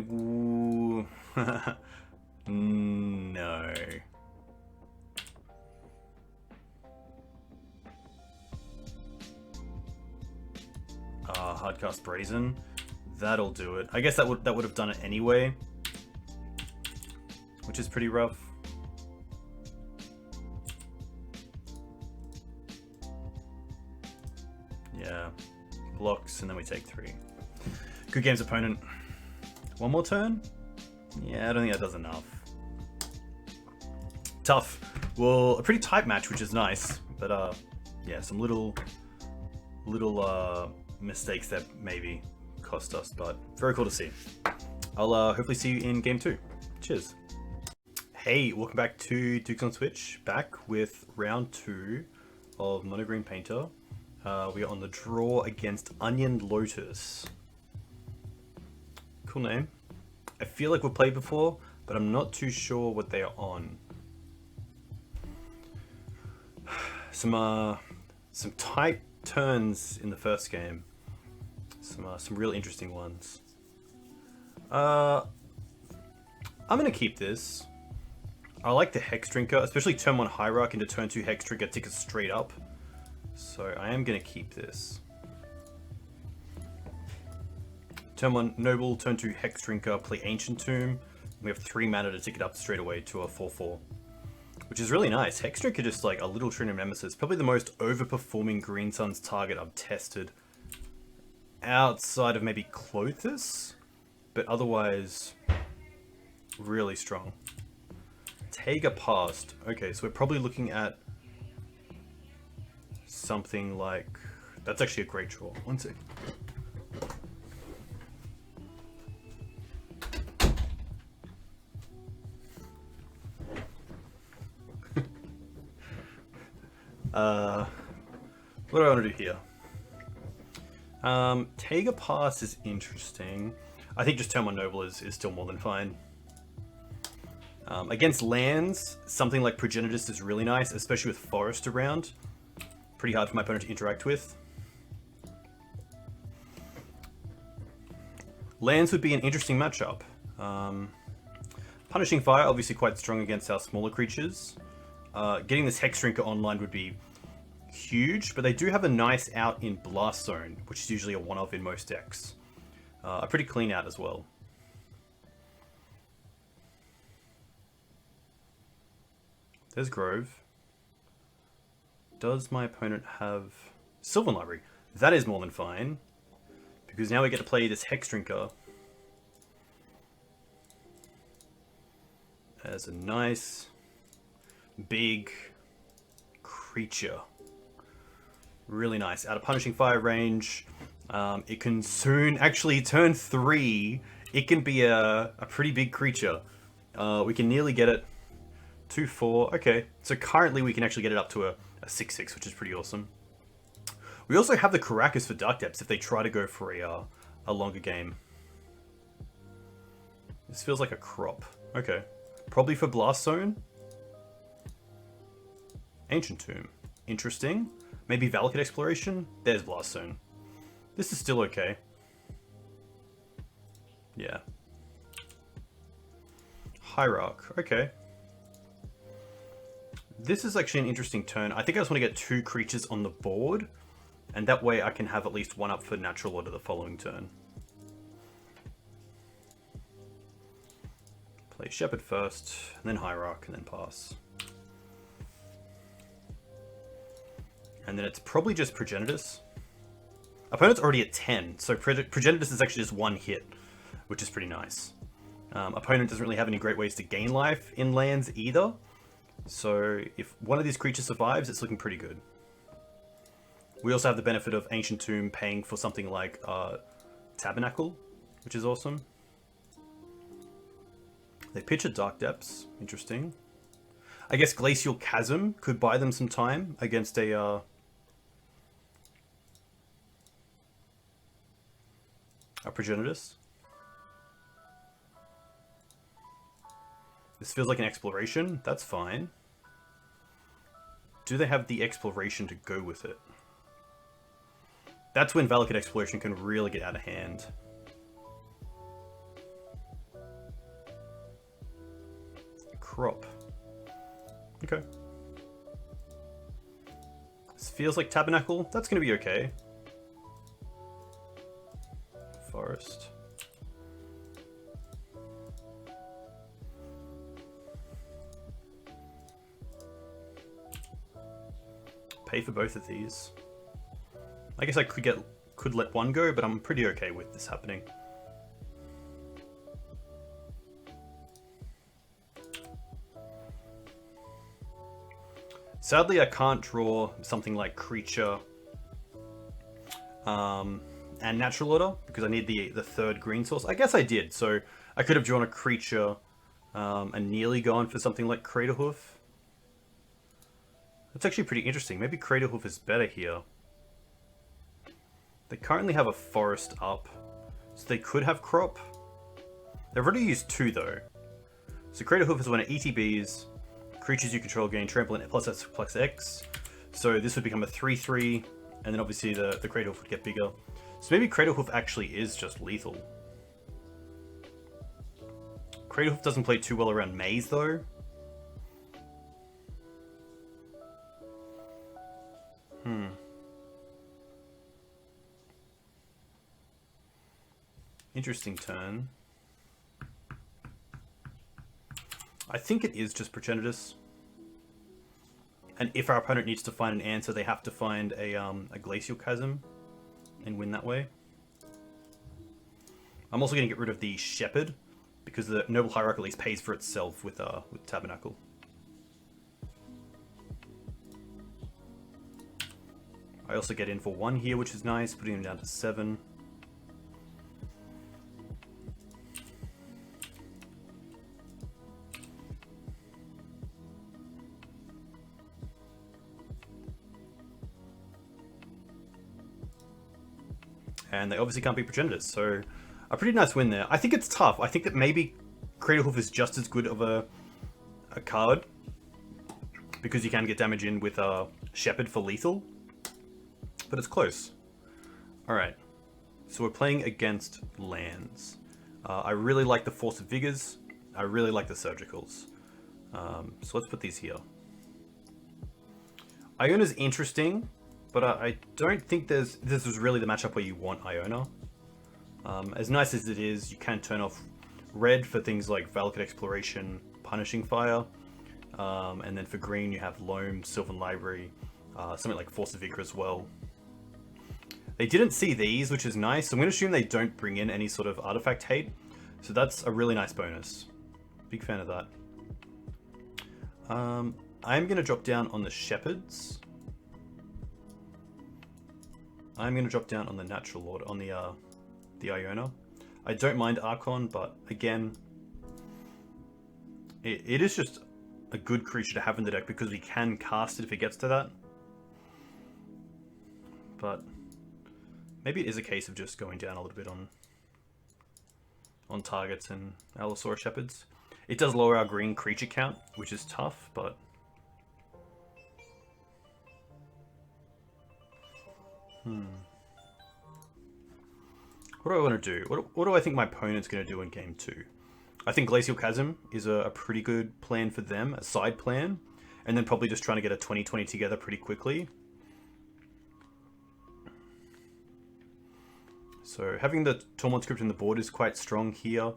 No. Hardcast Brazen. That'll do it. I guess that would have done it anyway. Which is pretty rough. Yeah. Blocks, and then we take 3. Good games, opponent. One more turn? Yeah, I don't think that does enough. Tough. Well, a pretty tight match, which is nice. But, yeah, some little mistakes that maybe cost us. But very cool to see. I'll hopefully see you in game 2. Cheers. Hey, welcome back to Dukes on Switch. Back with round 2 of Mono Green Painter. We are on the draw against Onion Lotus. Cool name. I feel like we've played before, but I'm not too sure what they are on. Some tight turns in the first game. Some real interesting ones. I'm gonna keep this. I like the Hex Drinker, especially turn 1 Hierarch into turn 2 Hex Drinker tickets straight up. So I am gonna keep this. Turn 1 Noble, turn 2 Hex Drinker, play Ancient Tomb. We have 3 mana to tick it up straight away to a 4/4. Which is really nice. Hex Drinker just like a little Trinity Nemesis. Probably the most overperforming Green Sun's target I've tested. Outside of maybe Clothis. But otherwise, really strong. Taiga passed. Okay, so we're probably looking at something like... That's actually a great draw. One sec. What do I want to do here? Take a pass is interesting. I think just turn 1 Noble is still more than fine. Against lands, something like Progenitus is really nice, especially with Forest around. Pretty hard for my opponent to interact with. Lands would be an interesting matchup. Punishing Fire, obviously quite strong against our smaller creatures. Getting this Hex Drinker online would be huge, but they do have a nice out in Blast Zone, which is usually a one-off in most decks. A pretty clean out as well. There's Grove. Does my opponent have Sylvan Library? That is more than fine, because now we get to play this Hex Drinker as a nice big creature. Really nice. Out of Punishing Fire range. It can soon, actually turn 3, it can be a pretty big creature. We can nearly get it 2/4. Okay, so currently we can actually get it up to a 6/6, which is pretty awesome. We also have the Karakas for Dark Depths if they try to go for a longer game. This feels like a crop. Okay, probably for Blast Zone. Ancient Tomb. Interesting. Maybe Valakut Exploration? There's Blast Zone. This is still okay. Yeah. Hierarch. Okay. This is actually an interesting turn. I think I just want to get 2 creatures on the board, and that way I can have at least 1 up for Natural Order the following turn. Play Shepherd first, and then Hierarch, and then pass. And then it's probably just Progenitus. Opponent's already at 10, so Progenitus is actually just 1 hit, which is pretty nice. Opponent doesn't really have any great ways to gain life in lands either, so if one of these creatures survives, it's looking pretty good. We also have the benefit of Ancient Tomb paying for something like Tabernacle, which is awesome. They pitch at Dark Depths, interesting. I guess Glacial Chasm could buy them some time against a Progenitus. This feels like an exploration. That's fine. Do they have the exploration to go with it? That's when Valakut Exploration can really get out of hand. Crop. Okay. This feels like Tabernacle. That's going to be okay. Forest. Pay for both of these. I guess I could let 1 go, but I'm pretty okay with this happening. Sadly, I can't draw something like Creature and Natural Order, because I need the 3rd green source. I guess I did, so I could have drawn a Creature and nearly gone for something like Craterhoof. That's actually pretty interesting. Maybe Craterhoof is better here. They currently have a Forest up, so they could have Crop. They've already used 2 though. So Craterhoof is when it ETBs, creatures you control gain trample and plus X. So this would become a 3/3, and then obviously the Craterhoof would get bigger. So maybe Craterhoof actually is just lethal. Craterhoof doesn't play too well around Maze though. Interesting turn. I think it is just Progenitus. And if our opponent needs to find an answer, they have to find a Glacial Chasm and win that way. I'm also going to get rid of the Shepherd, because the Noble Hierarch at least pays for itself with Tabernacle. I also get in for 1 here, which is nice, putting him down to 7. And they obviously can't be Progenitors, so a pretty nice win there. I think it's tough. I think that maybe Cradlehoof is just as good of a card, because you can get damage in with Shepherd for lethal, but it's close. Alright, so we're playing against lands. I really like the Force of Vigors. I really like the Surgicals. So let's put these here. Iona's interesting, but I don't think this is really the matchup where you want Iona. As nice as it is, you can turn off red for things like Valakut Exploration, Punishing Fire, and then for green you have Loam, Sylvan Library, something like Force of Vigor as well. They didn't see these, which is nice. I'm going to assume they don't bring in any sort of artifact hate, so that's a really nice bonus. Big fan of that. I'm going to drop down on the Shepherds. I'm going to drop down on the Natural Lord, on the Iona. I don't mind Archon, but again, it is just a good creature to have in the deck because we can cast it if it gets to that. But maybe it is a case of just going down a little bit on targets and Allosaurus Shepherds. It does lower our green creature count, which is tough, but what do I want to do? What do I think my opponent's going to do in game 2? I think Glacial Chasm is a pretty good plan for them, a side plan, and then probably just trying to get a 20-20 together pretty quickly. So having the Tormod script in the board is quite strong here,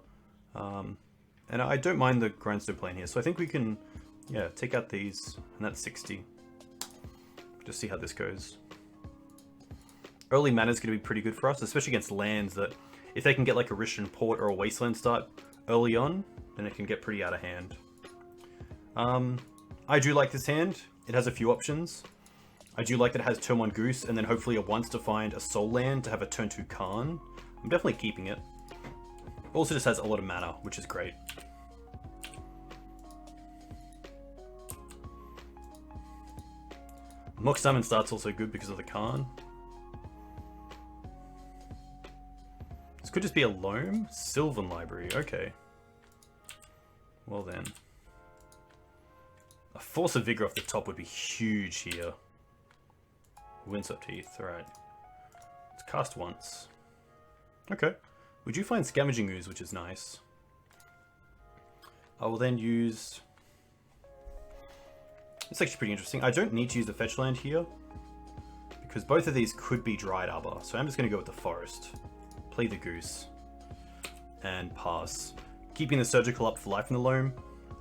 and I don't mind the Grindstone plan here, so I think we can, yeah, take out these, and that's 60. Just see how this goes. Early mana is going to be pretty good for us, especially against lands that, if they can get like a Rishan Port or a Wasteland start early on, then it can get pretty out of hand. I do like this hand. It has a few options. I do like that it has turn 1 Goose, and then hopefully a once to find a Soul Land to have a turn 2 Karn. I'm definitely keeping it. Also just has a lot of mana, which is great. Mox Diamond start's also good because of the Karn. This could just be a Loam? Sylvan Library, okay. Well then. A Force of Vigor off the top would be huge here. Windswept Heath, alright. Let's cast once. Okay. We do find Scavenging Ooze, which is nice. I will then use... It's actually pretty interesting. I don't need to use the fetch land here, because both of these could be Dried Arbor, so I'm just going to go with the Forest. Play the Goose. And pass. Keeping the Surgical up for life in the Loam.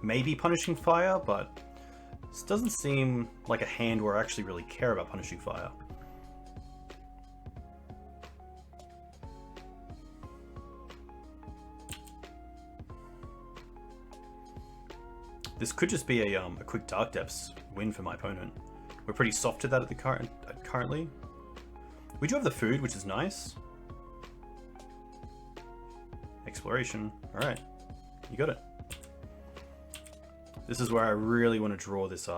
Maybe Punishing Fire, but this doesn't seem like a hand where I actually really care about Punishing Fire. This could just be a quick Dark Depths win for my opponent. We're pretty soft to that at the currently. We do have the food, which is nice. Exploration. Alright. You got it. This is where I really want to draw this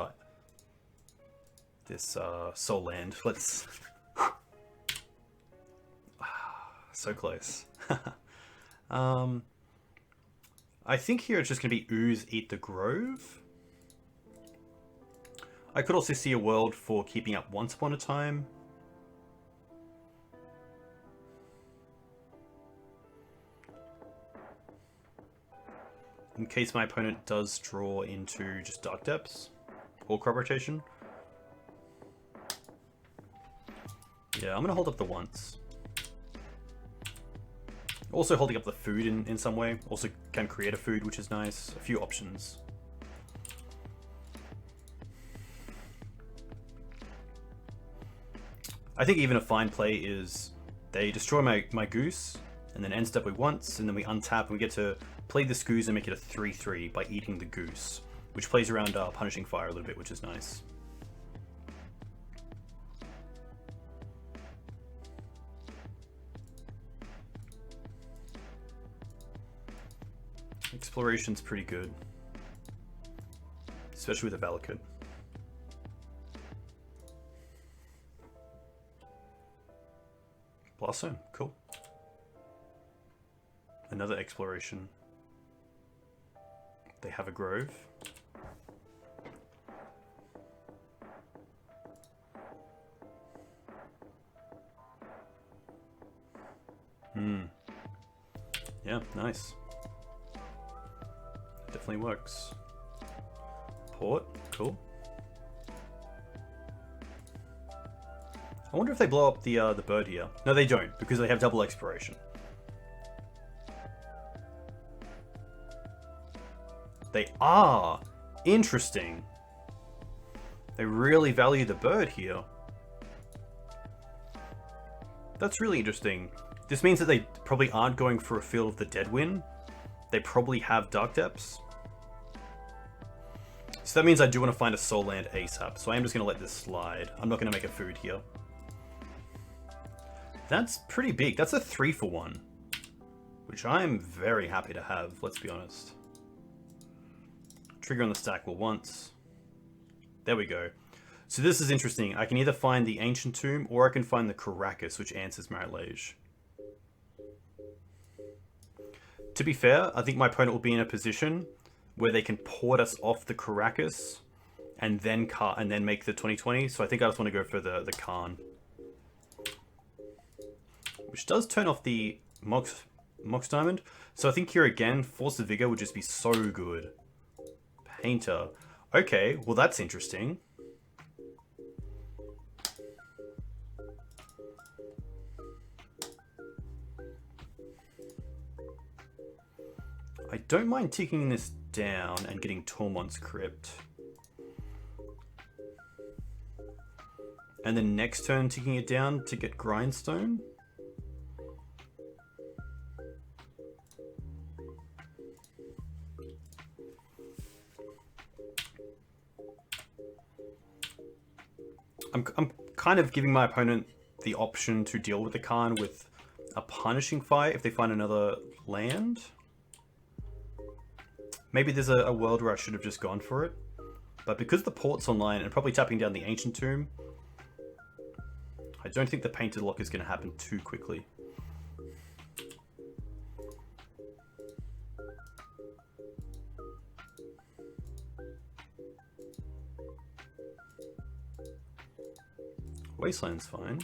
Soul Land. Let's... So close. I think here it's just going to be Ooze Eat the Grove. I could also see a world for keeping up Once Upon a Time. In case my opponent does draw into just Dark Depths or Crop Rotation. Yeah, I'm going to hold up the once. Also holding up the food in some way. Also can create a food, which is nice. A few options. I think even a fine play is they destroy my Goose, and then end step we once, and then we untap, and we get to play this Goose and make it a 3/3 by eating the Goose, which plays around Punishing Fire a little bit, which is nice. Exploration's pretty good. Especially with a Valakut. Blossom, cool. Another exploration. They have a grove. Yeah, nice. Definitely works. Port, cool. I wonder if they blow up the bird here. No, they don't, because they have double exploration. They are! Interesting. They really value the bird here. That's really interesting. This means that they probably aren't going for a Field of the Deadwind. They probably have Dark Depths. So that means I do want to find a soul land ASAP. So I am just going to let this slide. I'm not going to make a food here. That's pretty big. That's a 3-for-1. Which I'm very happy to have, let's be honest. Trigger on the stack will once. There we go. So this is interesting. I can either find the Ancient Tomb or I can find the Caracas, which answers Marit Lage. To be fair, I think my opponent will be in a position where they can port us off the Caracas and then make the 2020. So I think I just want to go for the Khan. Which does turn off the Mox Diamond. So I think here again, Force of Vigor would just be so good. Painter. Okay, well that's interesting. I don't mind taking this down and getting Tormont's Crypt. And then next turn taking it down to get Grindstone. I'm kind of giving my opponent the option to deal with the Khan with a Punishing Fire if they find another land. Maybe there's a world where I should have just gone for it. But because the port's online and probably tapping down the Ancient Tomb, I don't think the Painted Lock is going to happen too quickly. Wasteland's fine.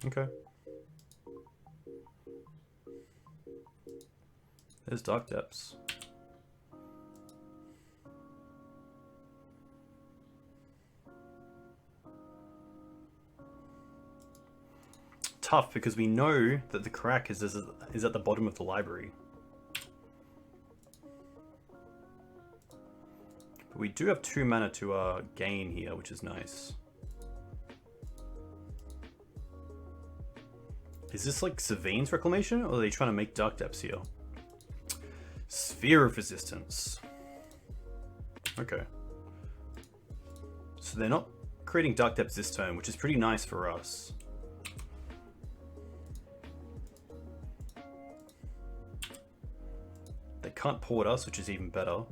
Okay. There's Dark Depths. Tough because we know that the crack is at the bottom of the library. But we do have 2 mana to gain here, which is nice. Is this like Savine's Reclamation, or are they trying to make Dark Depths here? Sphere of Resistance. Okay. So they're not creating Dark Depths this turn, which is pretty nice for us. They can't port us, which is even better.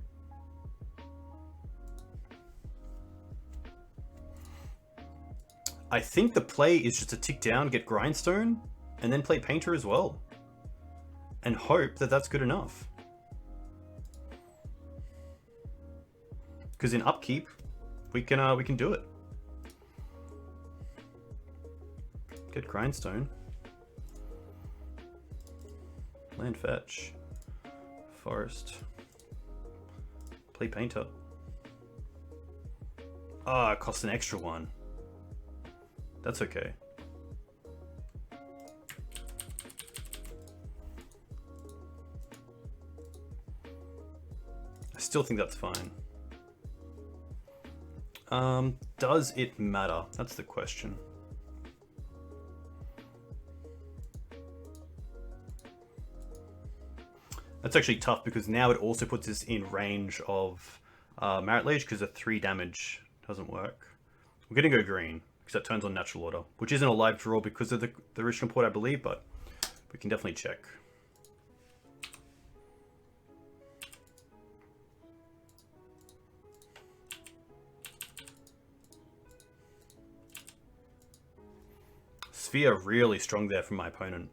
I think the play is just to tick down, get Grindstone, and then play Painter as well. And hope that that's good enough. Because in upkeep, we can do it. Get Grindstone. Land fetch. Forest. Play Painter. Ah, it costs an extra one. That's okay. I still think that's fine. Does it matter? That's the question. That's actually tough because now it also puts us in range of Marit Lage because a 3 damage doesn't work. We're going to go green, because that turns on natural order, which isn't a live draw because of the original port, I believe, but we can definitely check. Sphere really strong there from my opponent.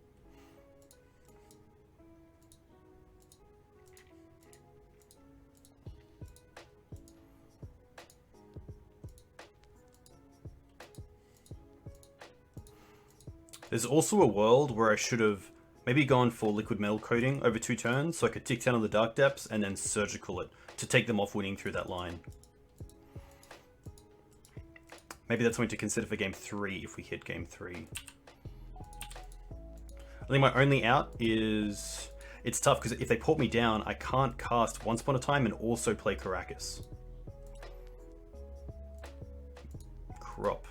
There's also a world where I should have maybe gone for liquid metal coating over 2 turns, so I could tick down on the Dark Depths and then surgical it to take them off winning through that line. Maybe that's something to consider for game 3 if we hit game 3. I think my only out is... It's tough because if they port me down, I can't cast Once Upon a Time and also play Caracas. Crop.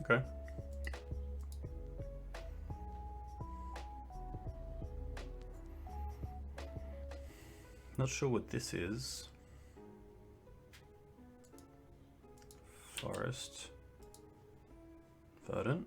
Okay. Not sure what this is. Forest. Verdant.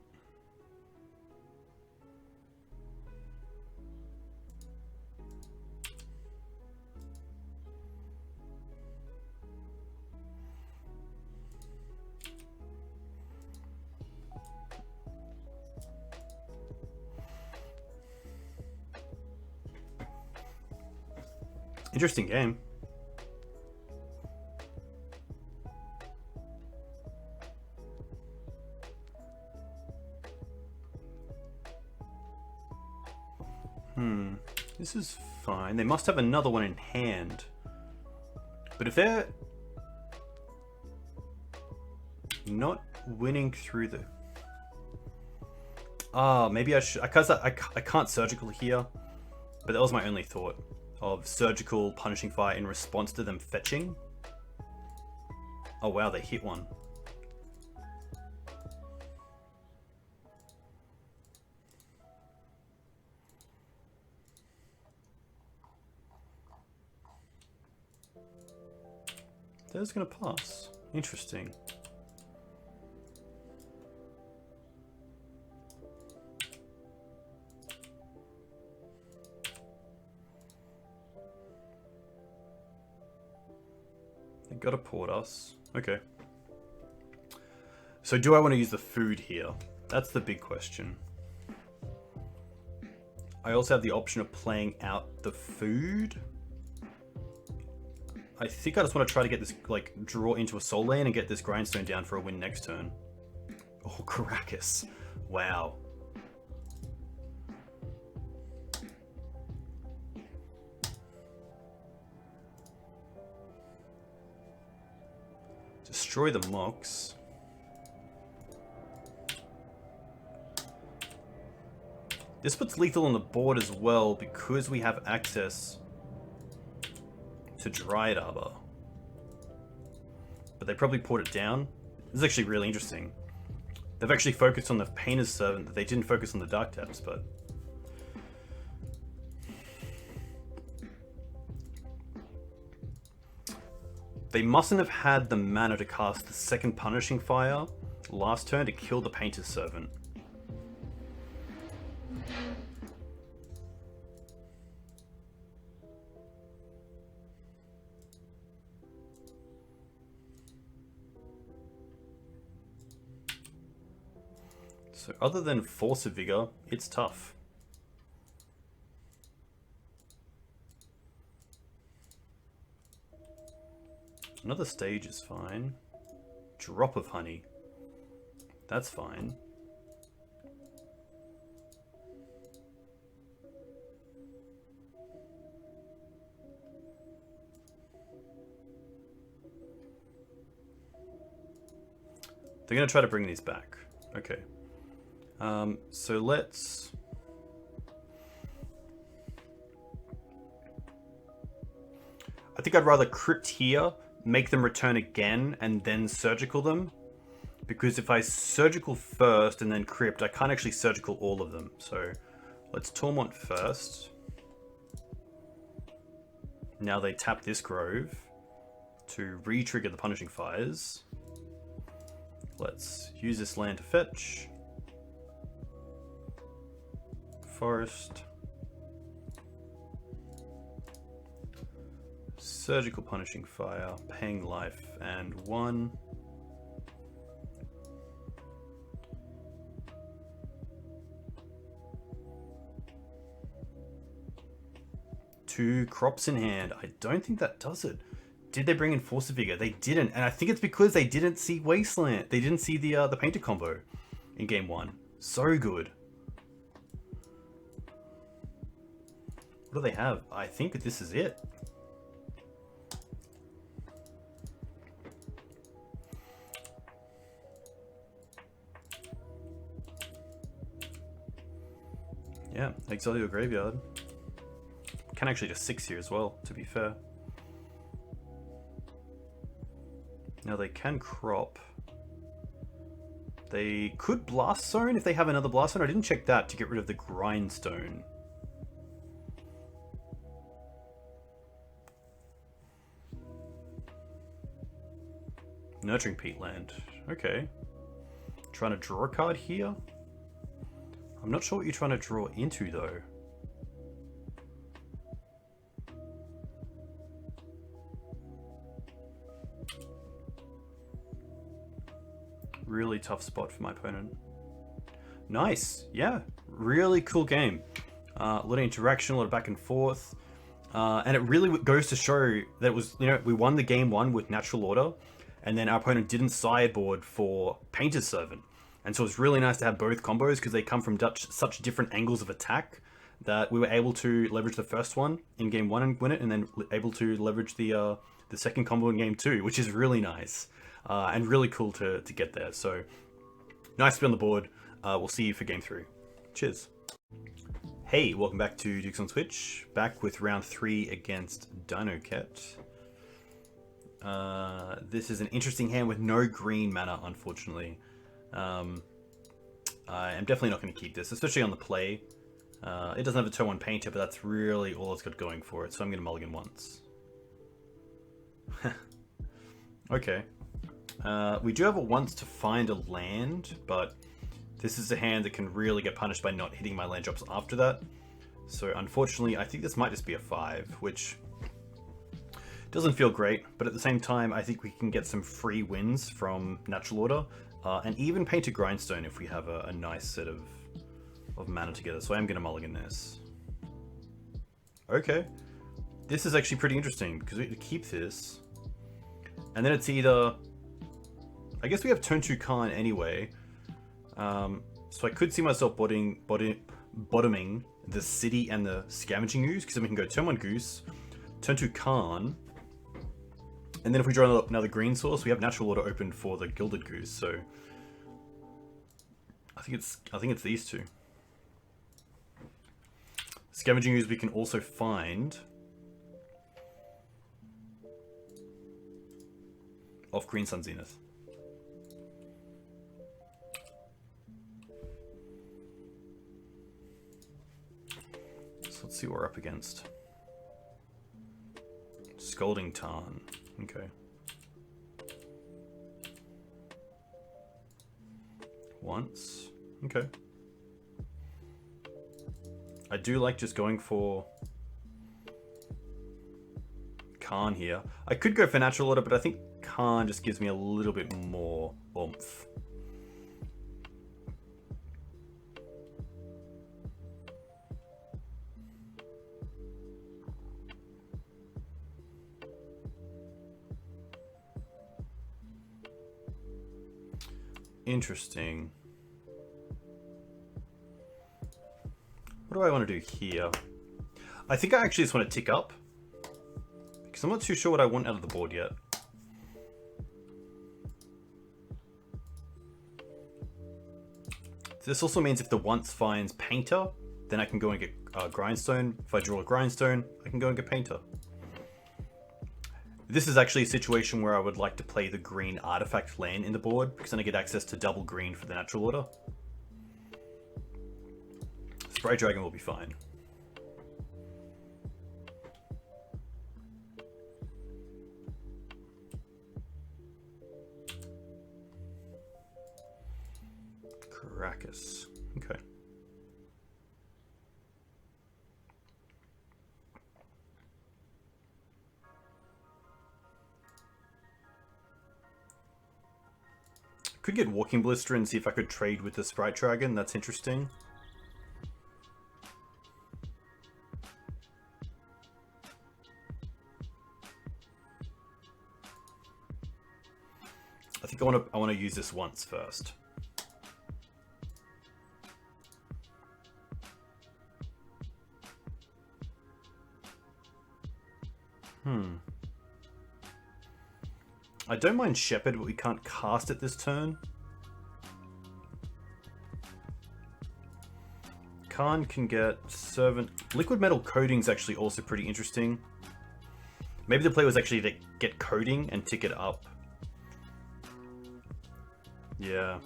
Interesting game. This is fine. They must have another one in hand. But if they're not winning through the... maybe I should... I can't surgical here. But that was my only thought. Of surgical punishing fire in response to them fetching. Oh wow, they hit one. That was gonna pass. Interesting. They gotta port us. Okay. So do I want to use the food here? That's the big question. I also have the option of playing out the food. I think I just want to try to get this, like, draw into a soul lane and get this grindstone down for a win next turn. Oh, Caracas. Wow. Destroy the Mox. This puts lethal on the board as well because we have access to Dryad Arbor. But they probably poured it down. This is actually really interesting. They've actually focused on the Painter's Servant, that they didn't focus on the Dark Taps, but... They mustn't have had the mana to cast the second Punishing Fire last turn to kill the Painter's Servant. So other than Force of Vigor, it's tough. Another stage is fine. Drop of Honey. That's fine. They're going to try to bring these back. Okay. So let's... I think I'd rather crypt here, make them return again, and then surgical them. Because if I surgical first and then crypt, I can't actually surgical all of them. So let's Tormont first. Now they tap this Grove to re-trigger the Punishing Fires. Let's use this land to fetch. Forest. Surgical Punishing Fire, paying life, and 1. Two crops in hand. I don't think that does it. Did they bring in Force of Vigor? They didn't, and I think it's because they didn't see Wasteland. They didn't see the Painter combo in game 1. So good. What do they have? I think this is it. Yeah, exile your graveyard. Can actually just 6 here as well, to be fair. Now they can crop. They could Blast Zone if they have another Blast Zone. I didn't check that to get rid of the Grindstone. Nurturing Peatland. Okay. Trying to draw a card here. I'm not sure what you're trying to draw into though. Really tough spot for my opponent. Nice. Yeah. Really cool game. A lot of interaction, a lot of back and forth. And it really goes to show that it was, we won the game 1 with Natural Order, and then our opponent didn't sideboard for Painter's Servant. And so it's really nice to have both combos because they come from such different angles of attack that we were able to leverage the first one in game 1 and win it, and then able to leverage the second combo in game 2, which is really nice. And really cool to get there. So nice to be on the board. We'll see you for game 3. Cheers. Hey, welcome back to Dukes on Twitch. Back with round 3 against Dinoket. This is an interesting hand with no green mana, unfortunately. I am definitely not going to keep this, especially on the play. It doesn't have a turn 1 Painter, but that's really all it's got going for it. So I'm going to mulligan once. Okay. We do have a once to find a land, but this is a hand that can really get punished by not hitting my land drops after that. So unfortunately, I think this might just be a 5, which doesn't feel great, but at the same time, I think we can get some free wins from Natural Order, and even Painted Grindstone if we have a nice set of mana together. So I am going to mulligan this. Okay. This is actually pretty interesting, because we keep this, and then it's either... I guess we have turn 2 Khan anyway, so I could see myself bottoming the City and the Scavenging Ooze, because then we can go turn 1 Goose, turn 2 Khan, and then if we draw another green source, we have Natural Order open for the Gilded Goose. So I think it's these two. Scavenging Ooze we can also find off Green Sun Zenith. Let's see what we're up against. Scalding Tarn. Okay. Once. Okay. I do like just going for Khan here. I could go for Natural Order, but I think Khan just gives me a little bit more oomph. Interesting. What do I want to do here? I think I actually just want to tick up, because I'm not too sure what I want out of the board yet. This also means if the once finds Painter, then I can go and get Grindstone. If I draw a Grindstone, I can go and get Painter. This is actually a situation where I would like to play the green artifact land in the board, because then I get access to double green for the Natural Order. Spray Dragon will be fine. Krakus. Okay. Could get Walking Blister and see if I could trade with the Sprite Dragon. That's interesting. I think I want to use this once first. I don't mind Shepherd, but we can't cast it this turn. Khan can get Servant. Liquid Metal Coding's actually also pretty interesting. Maybe the play was actually to get Coding and tick it up. Yeah.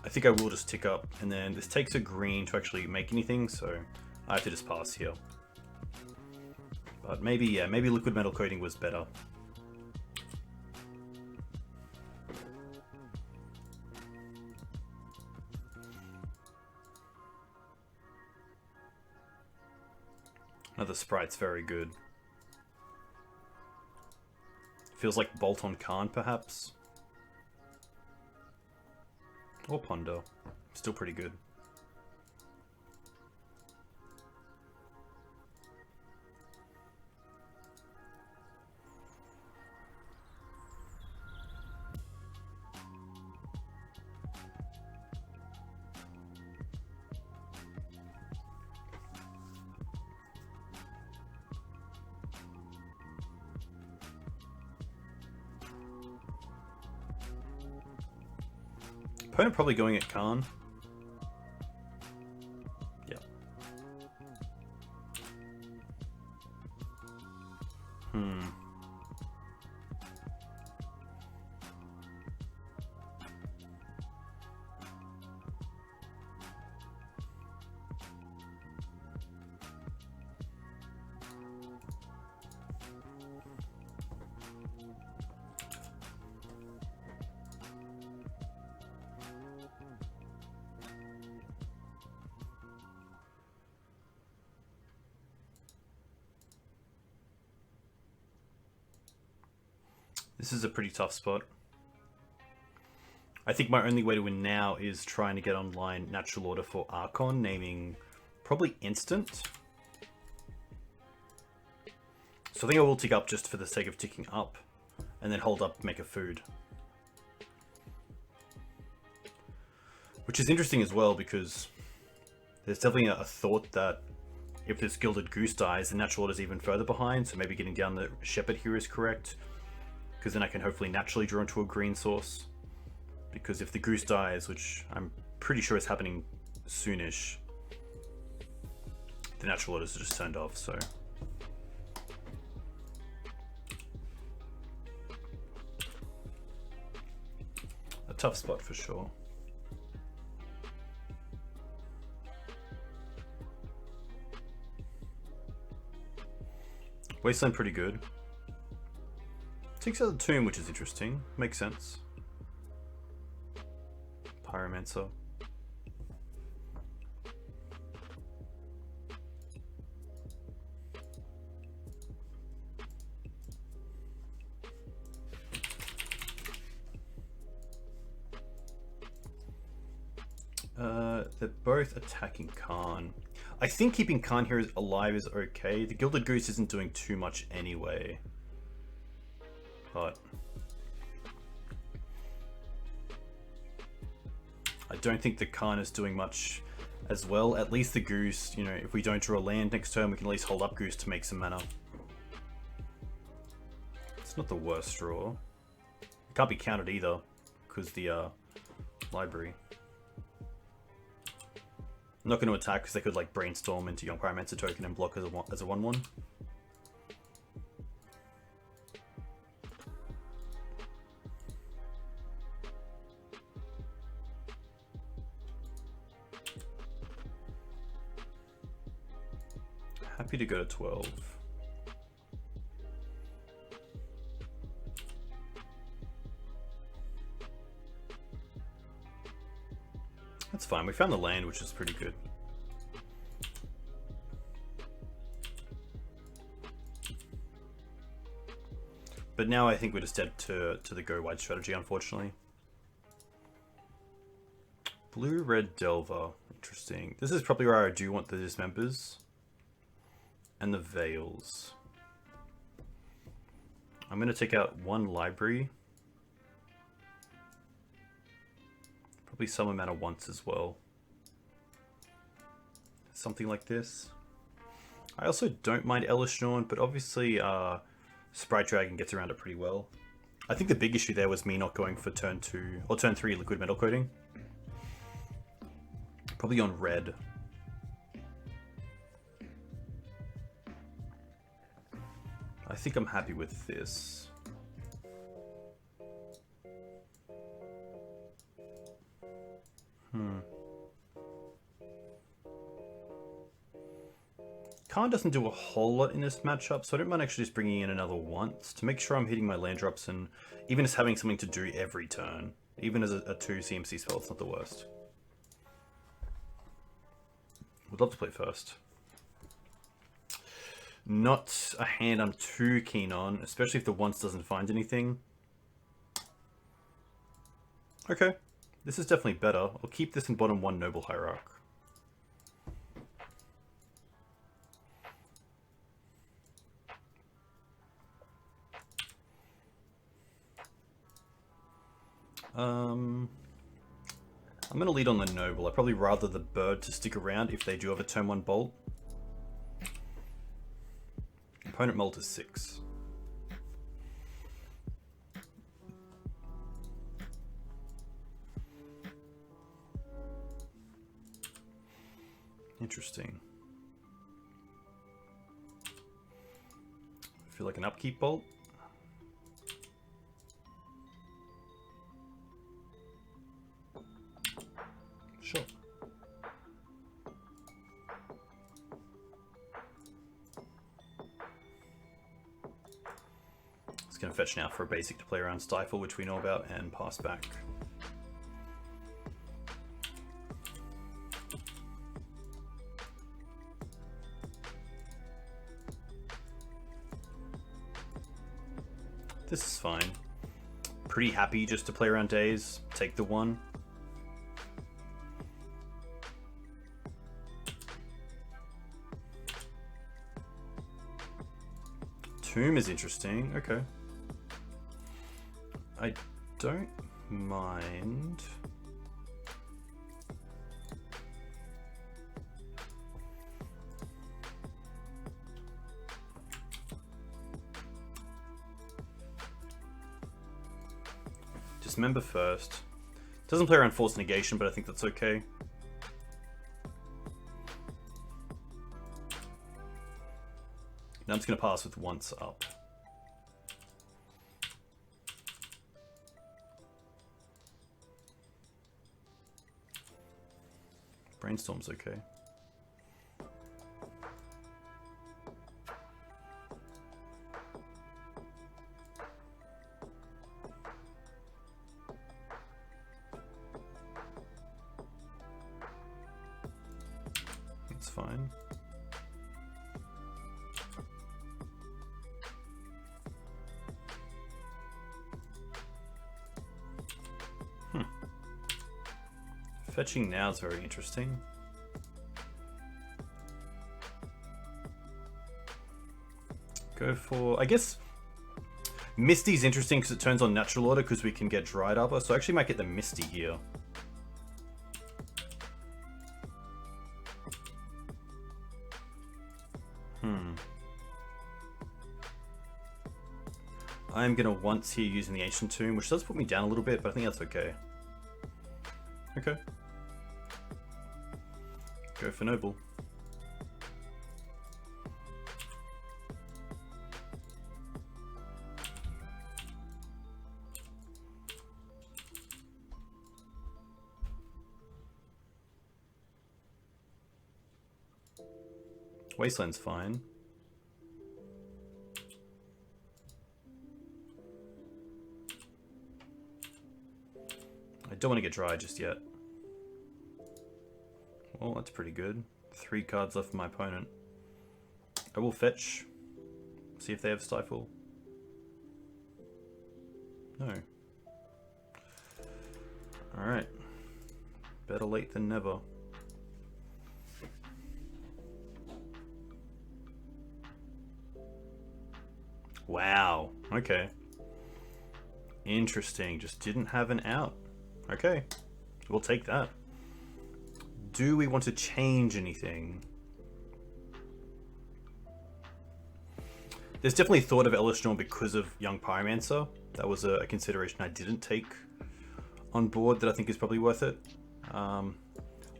I think I will just tick up, and then this takes a green to actually make anything, so I have to just pass here. But maybe, yeah, maybe Liquid Metal Coating was better. Another Sprite's very good. Feels like Bolt on Khan, perhaps? Or Ponder. Still pretty good. Opponent probably going at Khan. Yeah. This is a pretty tough spot. I think my only way to win now is trying to get online natural order for Archon, naming probably instant. So I think I will tick up just for the sake of ticking up, and then hold up, make a food. Which is interesting as well, because there's definitely a thought that if this Gilded Goose dies, the natural order is even further behind, so maybe getting down the Shepherd here is correct. Because then I can hopefully naturally draw into a green source. Because if the Goose dies, which I'm pretty sure is happening soonish, the natural orders are just turned off, so. A tough spot for sure. Wasteland pretty good. Takes out the tomb, which is interesting. Makes sense. Pyromancer. They're both attacking Khan. I think keeping Khan here alive is okay. The Gilded Goose isn't doing too much anyway. But I don't think the Khan is doing much as well. At least the Goose, you know, if we don't draw a land next turn, we can at least hold up Goose to make some mana. It's not the worst draw. It can't be counted either, because the library. I'm not going to attack because they could like brainstorm into Young Pyromancer token and block as a 1/1. happy to go to 12. That's fine. We found the land, which is pretty good. But now I think we're just dead to the go wide strategy, unfortunately. Blue red Delver. Interesting. This is probably where I do want the dismembers. And the Veils. I'm going to take out one library. Probably summon mana once as well. Something like this. I also don't mind Elishnorn, but obviously Sprite Dragon gets around it pretty well. I think the big issue there was me not going for turn 2 or turn 3 liquid metal coating. Probably on red. I think I'm happy with this. Khan doesn't do a whole lot in this matchup, so I don't mind actually just bringing in another once to make sure I'm hitting my land drops and even just having something to do every turn. Even as a 2 CMC spell, it's not the worst. Would love to play first. Not a hand I'm too keen on, especially if the once doesn't find anything. Okay, this is definitely better. I'll keep this in bottom 1 Noble Hierarch. I'm going to lead on the Noble. I'd probably rather the Bird to stick around if they do have a turn 1 Bolt. Opponent Molt is 6. Interesting. I feel like an upkeep Bolt. Sure. It's going to fetch now for a basic to play around Stifle, which we know about, and pass back. This is fine. Pretty happy just to play around Daze, take the 1. Tomb is interesting, okay. I don't mind. Dismember first. Doesn't play around Force Negation, but I think that's okay. Now I'm just going to pass with once up. Brainstorm's okay. That's fine. Fetching now is very interesting. Go for, I guess, Misty's interesting because it turns on natural order because we can get Dried Arbor, so I actually might get the Misty here. I'm gonna once here using the Ancient Tomb, which does put me down a little bit, but I think that's okay. Okay. Go for Noble. Wasteland's fine. I don't want to get dry just yet. Well, that's pretty good. 3 cards left for my opponent. I will fetch. See if they have Stifle. No. Alright. Better late than never. Wow. Okay. Interesting. Just didn't have an out. Okay. We'll take that. Do we want to change anything? There's definitely thought of Elishnorn because of Young Pyromancer. That was a consideration I didn't take on board that I think is probably worth it.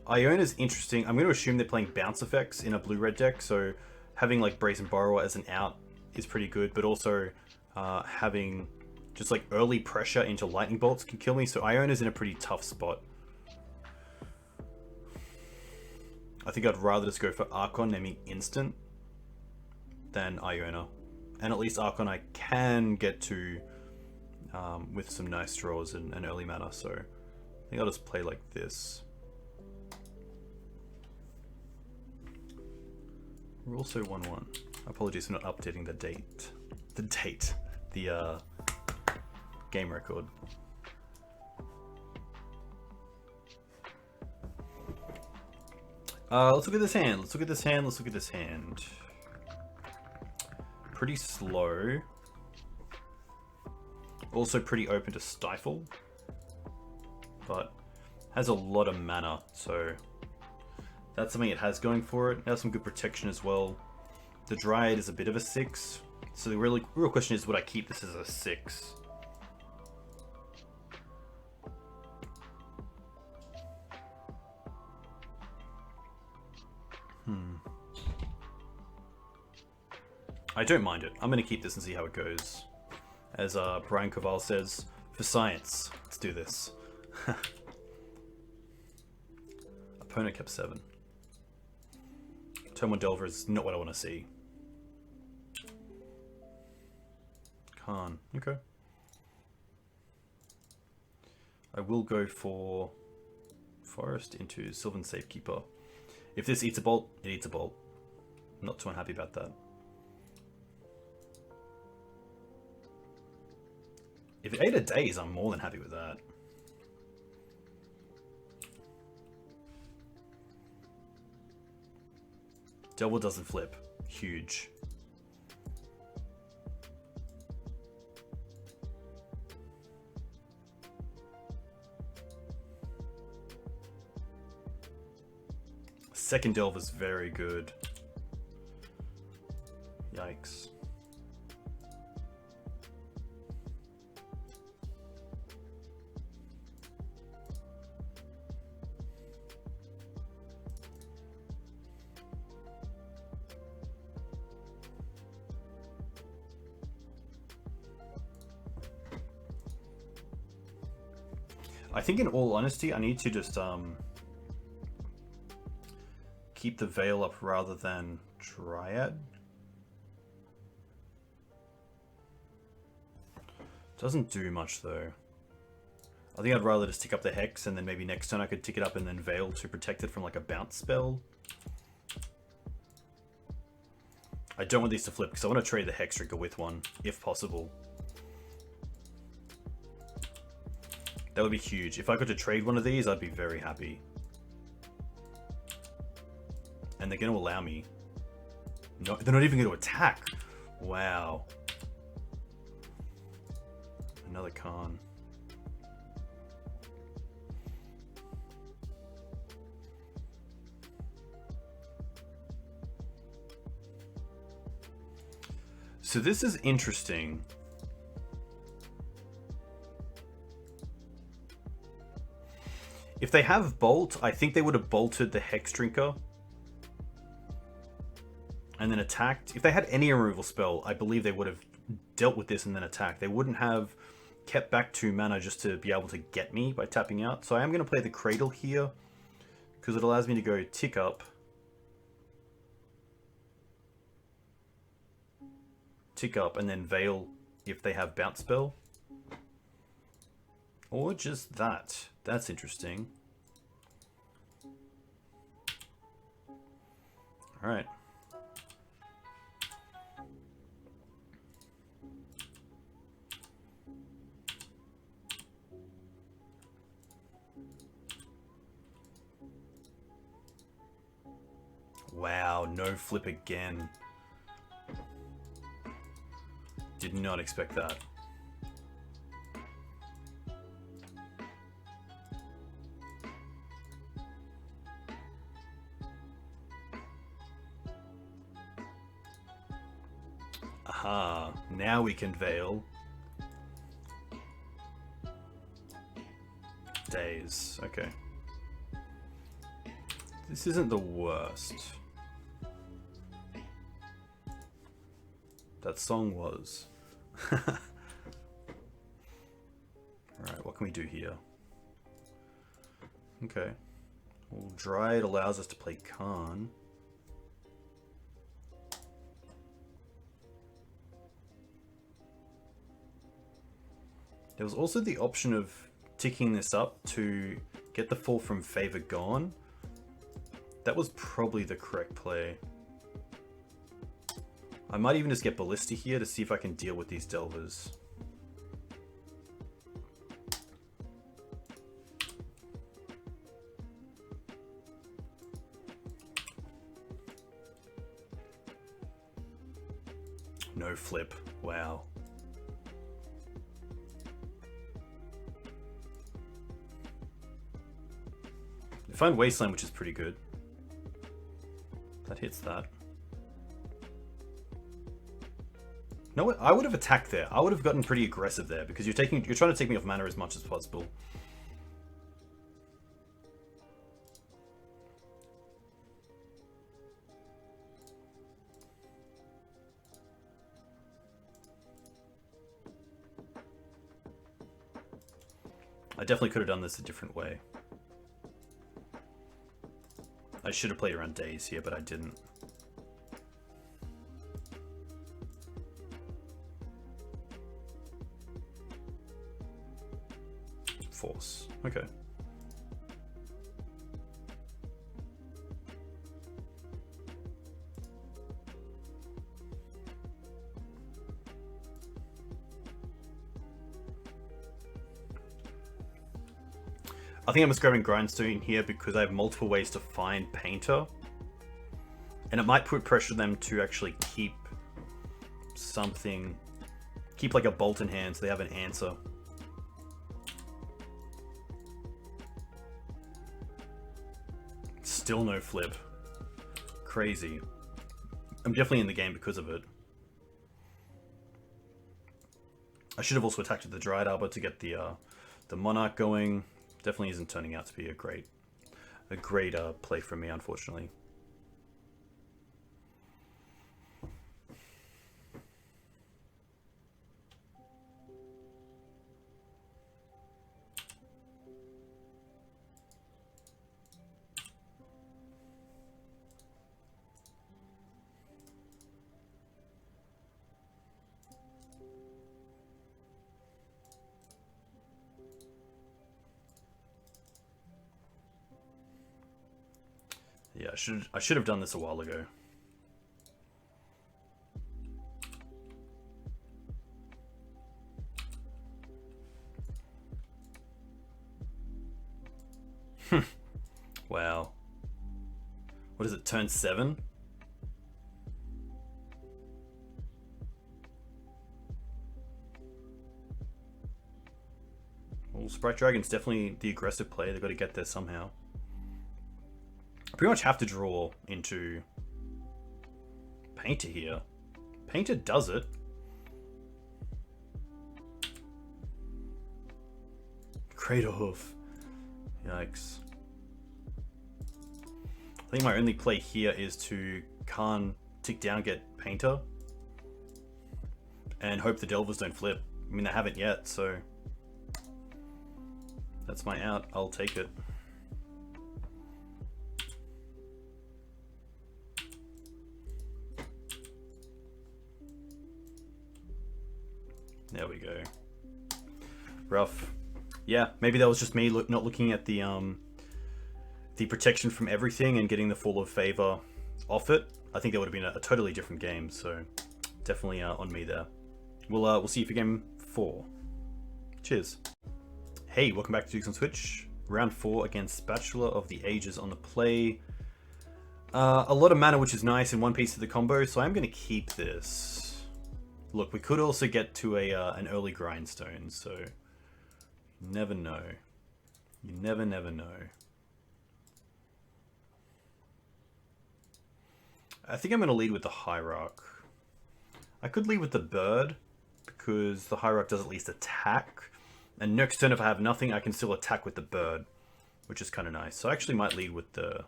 Iona's interesting. I'm going to assume they're playing bounce effects in a blue-red deck, so having like Brazen Borrower as an out is pretty good, but also having just like early pressure into Lightning Bolts can kill me, so Iona's in a pretty tough spot. I think I'd rather just go for Archon naming instant than Iona. And at least Archon I can get to with some nice draws and early mana, so I think I'll just play like this. We're also 1-1. Apologies for not updating the date. The game record. Let's look at this hand. Let's look at this hand. Let's look at this hand. Pretty slow. Also pretty open to Stifle. But has a lot of mana, so that's something it has going for it. It has some good protection as well. The Dryad is a bit of a 6. So the real question is, would I keep this as a 6? I don't mind it. I'm going to keep this and see how it goes. As Brian Koval says, for science, let's do this. Opponent kept 7. Turn 1 Delver is not what I want to see. Khan. Okay. I will go for Forest into Sylvan Safekeeper. If this eats a bolt, it eats a bolt. I'm not too unhappy about that. If it ate a Daze, I'm more than happy with that. Delver doesn't flip. Huge. Second Delve is very good. Yikes. I think in all honesty, I need to just keep the Veil up rather than Dryad. Doesn't do much though. I think I'd rather just tick up the Hex and then maybe next turn I could tick it up and then Veil to protect it from like a bounce spell. I don't want these to flip because I want to trade the Hex Trigger with one, if possible. That would be huge. If I got to trade one of these, I'd be very happy. And they're going to allow me. No, they're not even going to attack. Wow. Another Khan. So this is interesting. If they have Bolt, I think they would have bolted the Hex Drinker and then attacked. If they had any removal spell, I believe they would have dealt with this and then attacked. They wouldn't have kept back 2 mana just to be able to get me by tapping out. So I am going to play the Cradle here because it allows me to go tick up tick up and then Veil if they have bounce spell. Or just that. That's interesting. Alright. Wow, no flip again. Did not expect that. Aha, now we can Veil. Days, okay. This isn't the worst. That song was. Alright, what can we do here? Okay. Well, Dryad allows us to play Khan. There was also the option of ticking this up to get the fall from favor gone. That was probably the correct play. I might even just get Ballista here to see if I can deal with these Delvers. No flip. Wow. They find Wasteland, which is pretty good. That hits that. No, what? I would have attacked there. I would have gotten pretty aggressive there because you're trying to take me off mana as much as possible. I definitely could have done this a different way. I should have played around Days here, but I didn't. Force. Okay. I think I'm just grabbing Grindstone here because I have multiple ways to find Painter. And it might put pressure on them to actually keep something, keep like a bolt in hand so they have an answer. Still no flip. Crazy. I'm definitely in the game because of it. I should have also attacked with the Dryad Arbor to get the Monarch going. Definitely isn't turning out to be a great play from me, unfortunately. Yeah, I should have done this a while ago. Wow. What is it, turn 7? Well, Sprite Dragon's definitely the aggressive play. They've got to get there somehow. I pretty much have to draw into Painter here. Painter does it. Crater Hoof. Yikes. I think my only play here is to Khan tick down, get Painter, and hope the Delvers don't flip. I mean, they haven't yet, so that's my out. I'll take it. There we go. Rough. Yeah, maybe that was just me not looking at the protection from everything and getting the Fall of Favor off it. I think that would have been a totally different game, so definitely on me there. We'll see you for game 4. Cheers. Hey, welcome back to Dukes on Switch. Round 4 against Spatula of the Ages on the play. A lot of mana, which is nice in one piece of the combo, so I'm going to keep this. Look, we could also get to an early grindstone, so you never know. You never know. I think I'm going to lead with the Hierarch. I could lead with the Bird, because the Hierarch does at least attack. And next turn, if I have nothing, I can still attack with the Bird, which is kind of nice. So I actually might lead with the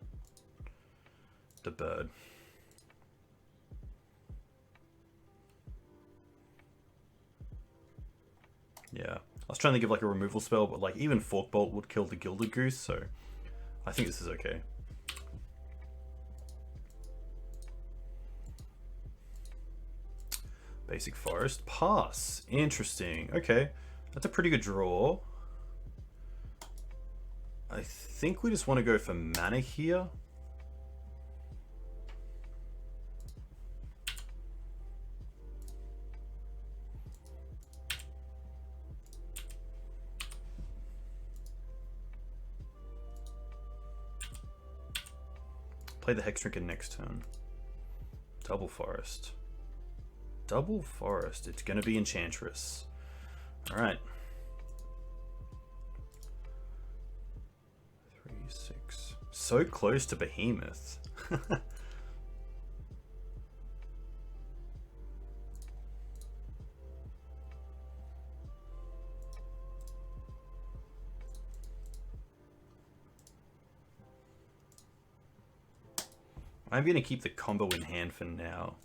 Bird. Yeah. I was trying to give like a removal spell, but like even Fork Bolt would kill the Gilded Goose, so I think this is okay. Basic Forest. Pass. Interesting. Okay. That's a pretty good draw. I think we just want to go for mana here. Play the Hex Trinket next turn. Double Forest. Double Forest. It's going to be Enchantress. Alright. 3, 6. So close to Behemoth. I'm going to keep the combo in hand for now.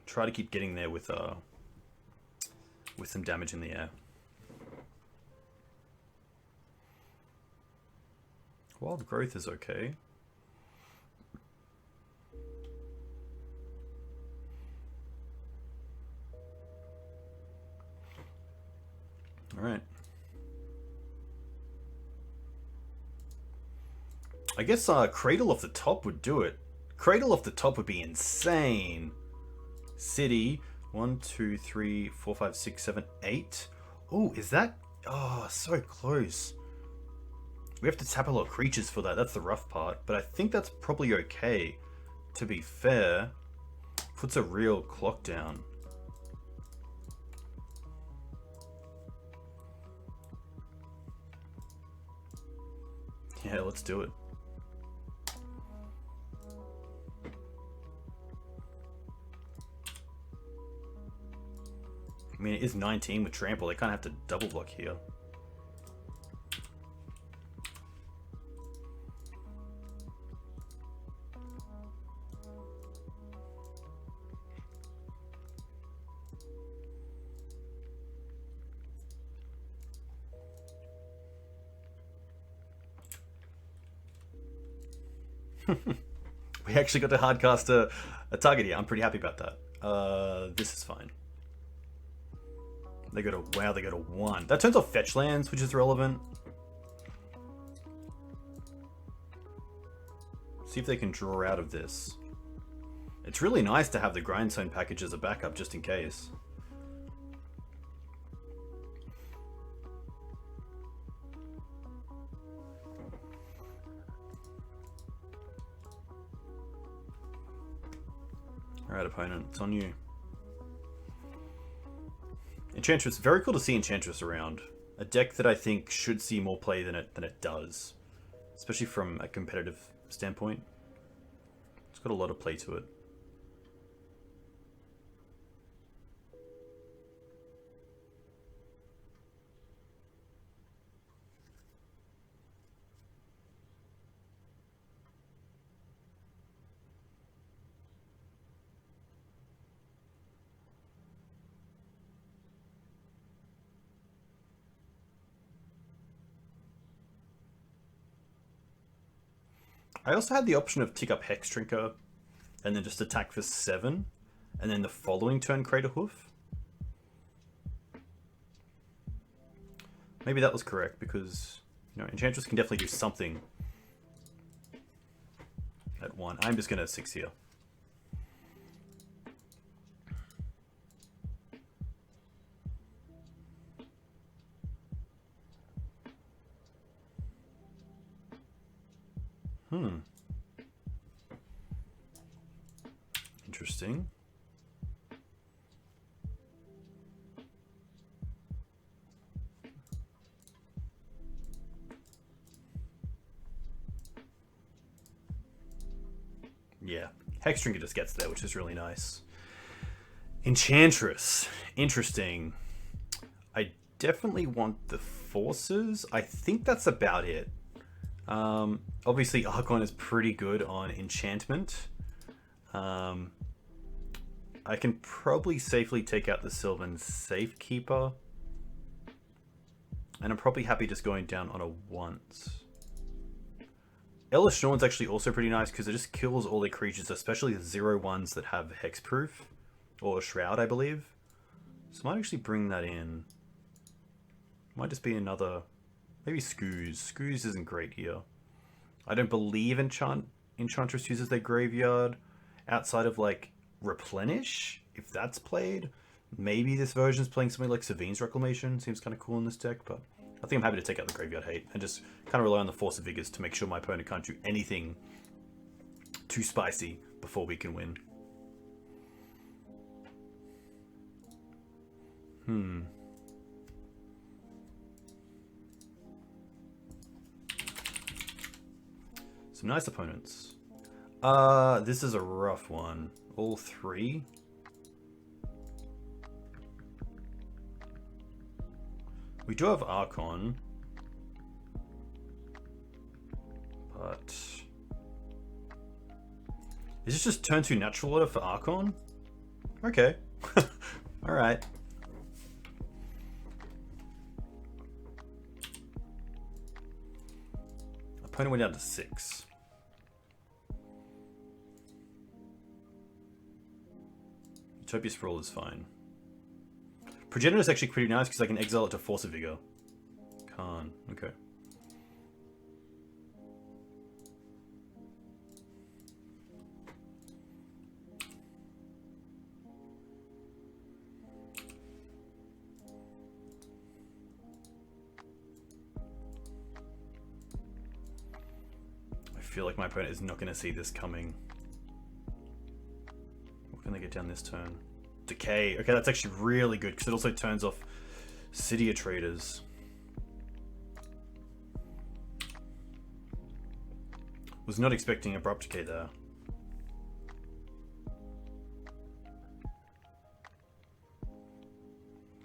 Try to keep getting there with some damage in the air. Wild Growth is okay. Alright. I guess Cradle off the top would do it. Cradle off the top would be insane. City. 1, 2, 3, 4, 5, 6, 7, 8. Oh, is that? Oh, so close. We have to tap a lot of creatures for that. That's the rough part. But I think that's probably okay. To be fair, puts a real clock down. Yeah, let's do it. I mean, it is 19 with Trample. They kind of have to double block here. We actually got to hardcast a target here. I'm pretty happy about that. This is fine. They go to, wow, they go to 1. That turns off fetch lands, which is relevant. See if they can draw out of this. It's really nice to have the Grindstone package as a backup, just in case. Alright, opponent, it's on you. Enchantress, very cool to see Enchantress around. A deck that I think should see more play than it does. Especially from a competitive standpoint. It's got a lot of play to it. I also had the option of tick up Hex Trinker and then just attack for 7 and then the following turn create a hoof. Maybe that was correct, because, you know, Enchantress can definitely do something at 1. I'm just going to 6 here. Interesting. Yeah, Hexdrinker just gets there, which is really nice. Enchantress. Interesting. I definitely want the forces. I think that's about it. Obviously, Archon is pretty good on enchantment. I can probably safely take out the Sylvan Safekeeper. And I'm probably happy just going down on a once. Elishnorn's actually also pretty nice because it just kills all their creatures, especially the 0/1s that have hexproof. Or Shroud, I believe. So I might actually bring that in. Might just be another... Maybe Scooze. Scooze isn't great here. I don't believe Enchantress uses their graveyard outside of, like, Replenish, if that's played. Maybe this version's playing something like Savine's Reclamation. Seems kind of cool in this deck, but I think I'm happy to take out the Graveyard Hate and just kind of rely on the Force of Vigors to make sure my opponent can't do anything too spicy before we can win. Some nice opponents. This is a rough one. All 3. We do have Archon. But... Is this just turn 2 natural order for Archon? Okay. Alright. Opponent went down to 6. Utopia Sprawl is fine. Progenitor is actually pretty nice because I can exile it to Force of Vigor. Can't. Okay. I feel like my opponent is not going to see this coming. What can they get down this turn? Decay. Okay, that's actually really good because it also turns off Cydia Traders. Was not expecting Abrupt Decay there.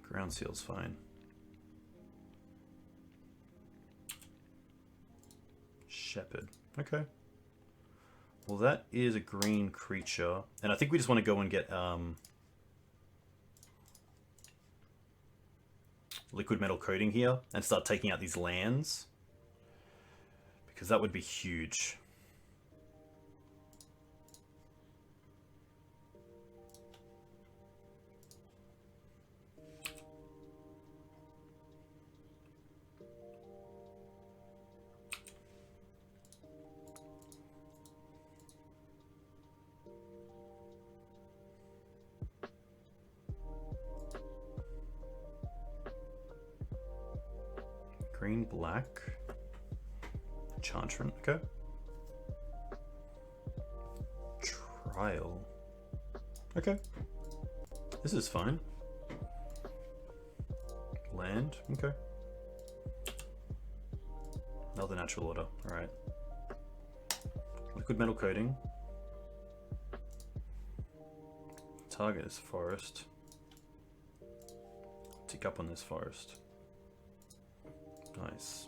Ground Seal's fine. Shepherd. Okay. Well, that is a green creature. And I think we just want to go and get liquid metal coating here and start taking out these lands. Because that would be huge. Green, black. Enchantress, okay. Trial. Okay. This is fine. Land, okay. Another natural order, alright. Liquid metal coating. Target is forest. Tick up on this forest. Nice.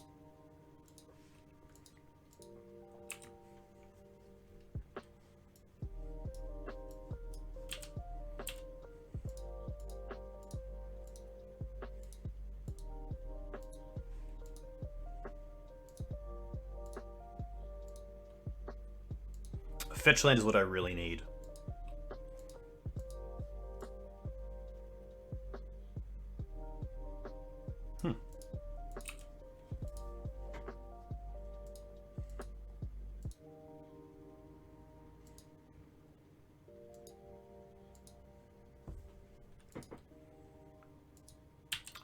Fetch land is what I really need.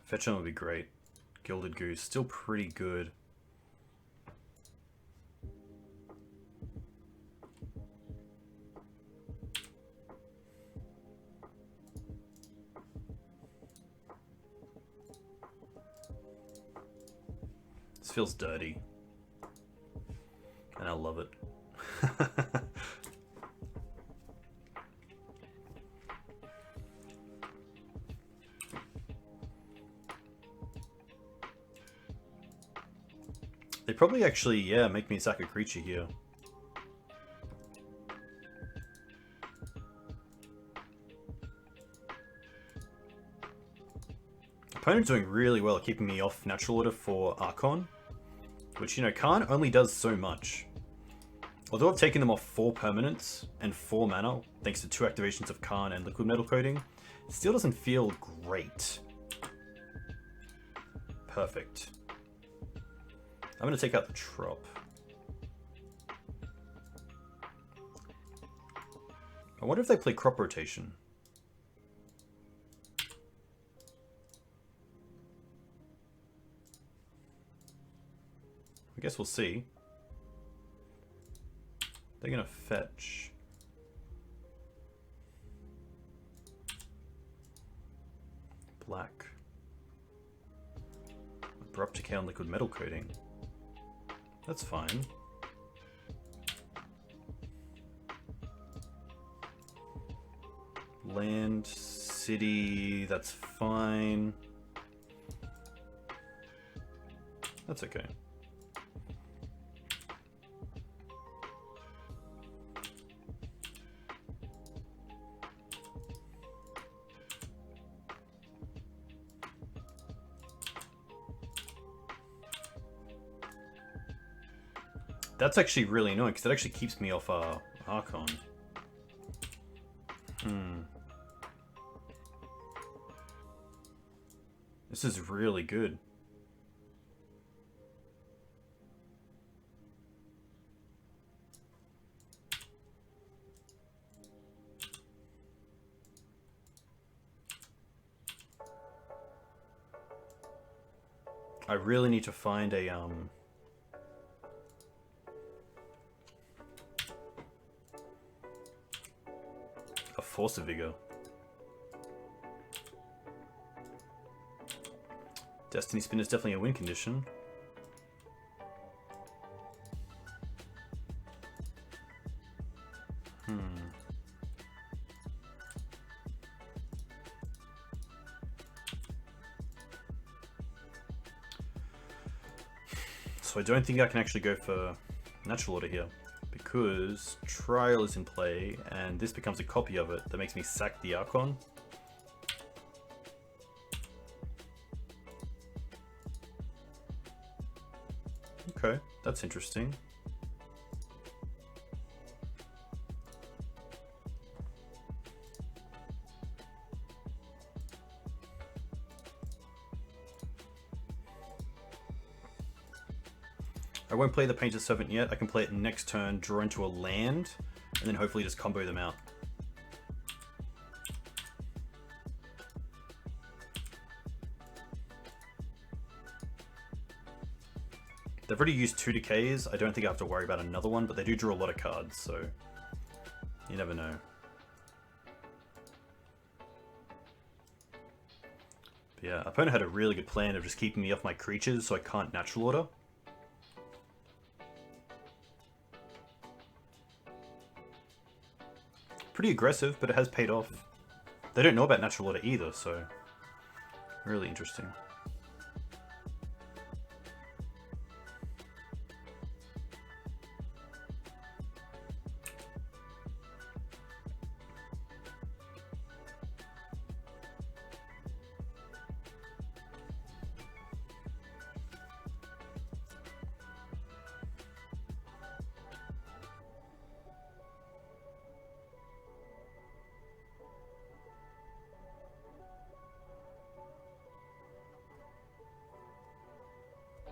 Fetch on would be great. Gilded Goose, still pretty good. This feels dirty. And I love it. They probably actually, yeah, make me sack a creature here. Opponent's doing really well at keeping me off natural order for Archon, which, you know, Karn only does so much. Although I've taken them off 4 permanents and 4 mana, thanks to 2 activations of Karn and Liquid Metal Coating, it still doesn't feel great. Perfect. I'm going to take out the Trop. I wonder if they play Crop Rotation. I guess we'll see. They're going to fetch. Black. Abrupt Decay on Liquid Metal Coating. That's fine. Land, city, that's fine. That's okay. That's actually really annoying because it actually keeps me off Archon. This is really good. I really need to find a Force of Vigor. Destiny Spin is definitely a win condition. So I don't think I can actually go for natural order here, because Trial is in play, and this becomes a copy of it that makes me sack the Archon. Okay, that's interesting. I won't play the Painted Servant yet. I can play it next turn, draw into a land, and then hopefully just combo them out. They've already used 2 decays. I don't think I have to worry about another one, but they do draw a lot of cards, so you never know. But yeah, opponent had a really good plan of just keeping me off my creatures so I can't natural order. Pretty aggressive, but it has paid off. They don't know about natural order either, so really interesting.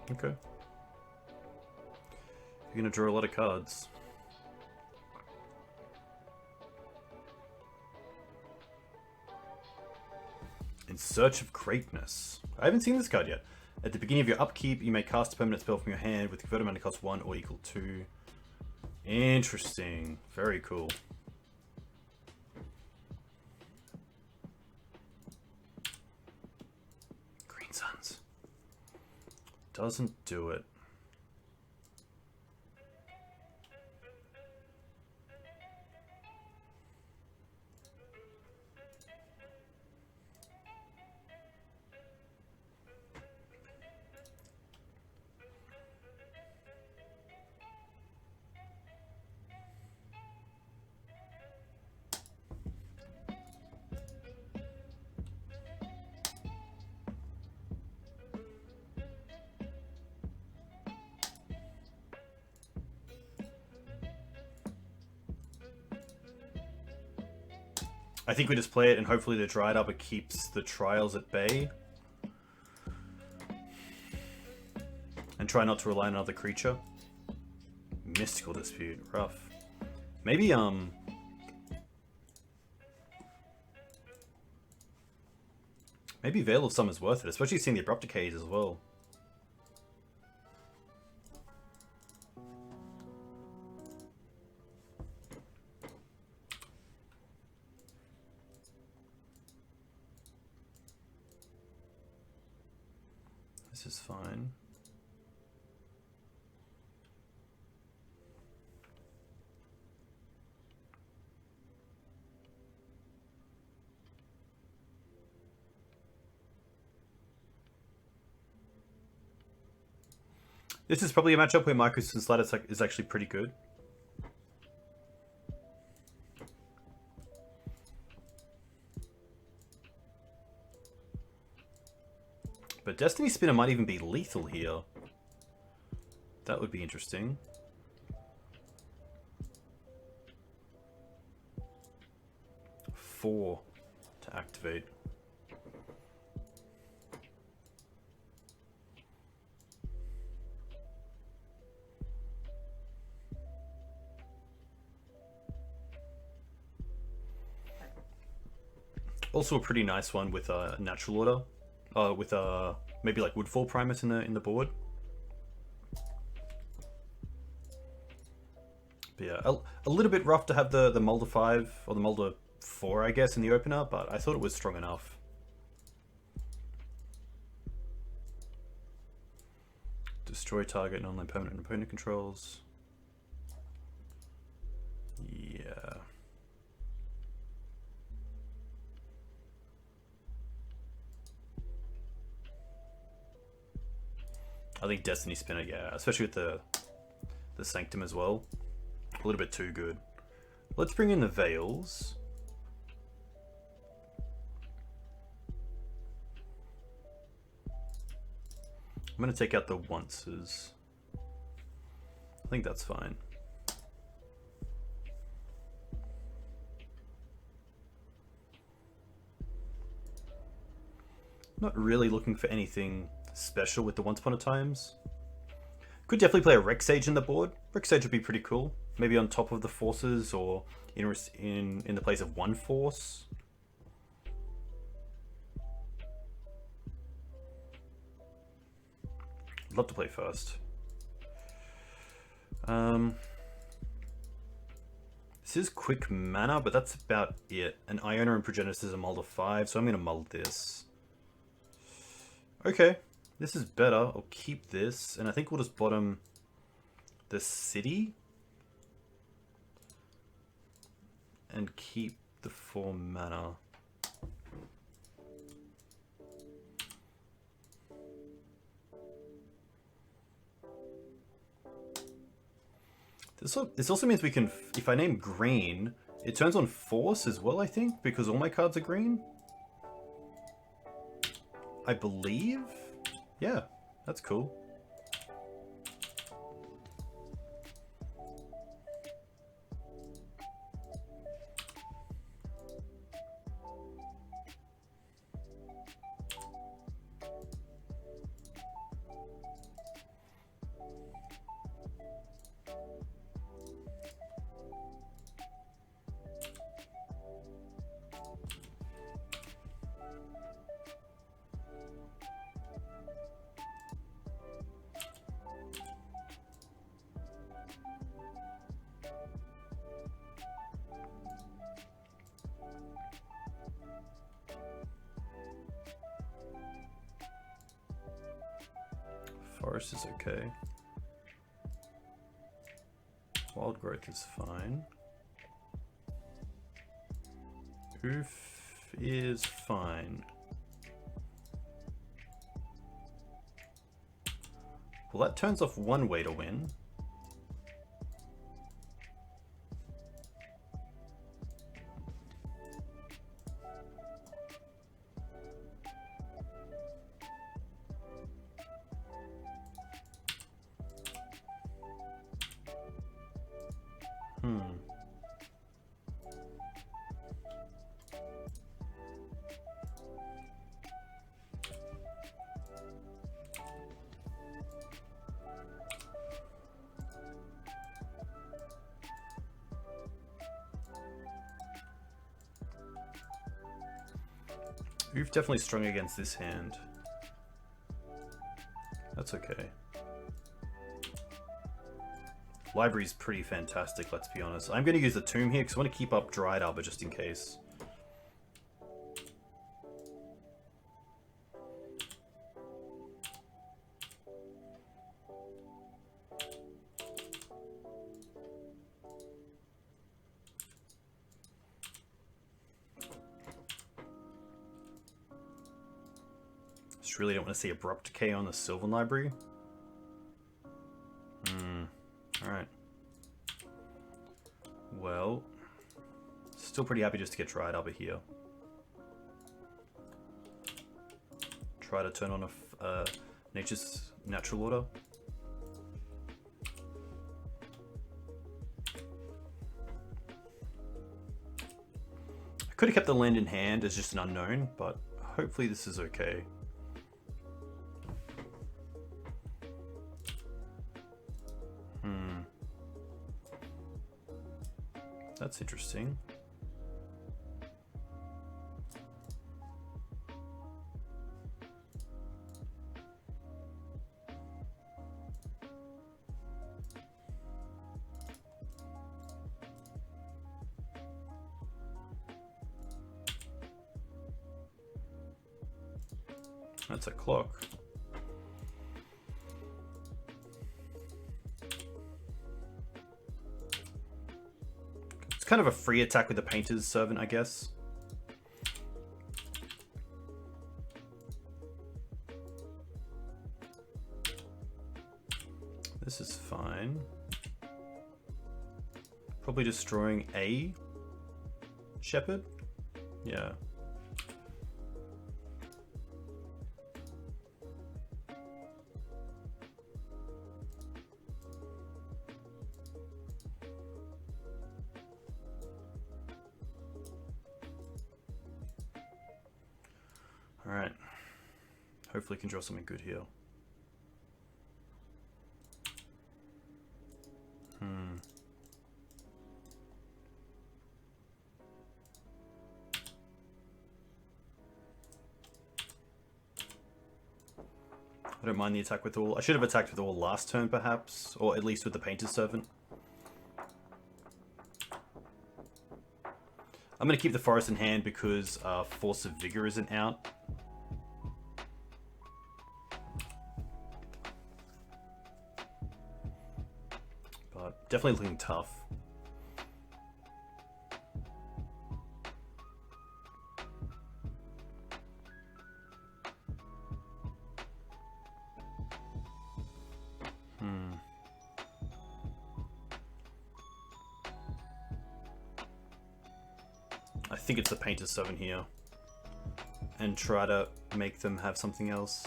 Okay. You're gonna draw a lot of cards. In Search of Greatness. I haven't seen this card yet. At the beginning of your upkeep, you may cast a permanent spell from your hand with converted mana cost 1 or equal to. Interesting. Very cool. Green Suns. Doesn't do it. I think we just play it and hopefully the Dried Arbor keeps the Trials at bay. And try not to rely on another creature. Mystical Dispute, rough. Maybe, maybe Veil of Summer's worth it, especially seeing the Abrupt Decays as well. This is fine. This is probably a matchup where Marcus and Slider is actually pretty good. But Destiny Spinner might even be lethal here. That would be interesting. Four to activate. Also a pretty nice one with a natural order. With maybe like Woodfall Primus in the board. But yeah, a little bit rough to have the Mulder 5 or the Mulder 4, I guess, in the opener, but I thought it was strong enough. Destroy target non-land permanent opponent controls. Yeah. I think Destiny Spinner, yeah, especially with the Sanctum as well. A little bit too good. Let's bring in the Veils. I'm going to take out the Onces. I think that's fine. Not really looking for anything special with the Once Upon a Times. Could definitely play a Rexage in the board. Rexage would be pretty cool. Maybe on top of the forces or in the place of one force. I'd love to play first. This is quick mana, but that's about it. An Iona and Progenitus is a Mulder 5, so I'm going to mull this. Okay. This is better. I'll keep this, and I think we'll just bottom the city and keep the 4 mana. This also means we can, if I name green, it turns on force as well, I think, because all my cards are green. I believe. Yeah, that's cool. Forest is okay. Wild growth is fine. Oof is fine. Well, that turns off one way to win. You've definitely strung against this hand. That's okay. Library's pretty fantastic, let's be honest. I'm going to use the Tomb here because I want to keep up Dried Arbor just in case. Just really don't want to see Abrupt Decay on the Sylvan Library. Alright. Well, still pretty happy just to get Dried Arbor here. Try to turn on a Nature's Natural Order. I could have kept the land in hand as just an unknown, but hopefully this is okay. That's interesting. That's a clock. Kind of a free attack with the Painter's Servant, I guess. This is fine. Probably destroying a Shepherd? Yeah. Alright. Hopefully can draw something good here. I don't mind the attack with all. I should have attacked with all last turn perhaps, or at least with the Painter's Servant. I'm going to keep the Forest in hand because Force of Vigor isn't out. But definitely looking tough. I think it's the Painter's Servant here. And try to make them have something else.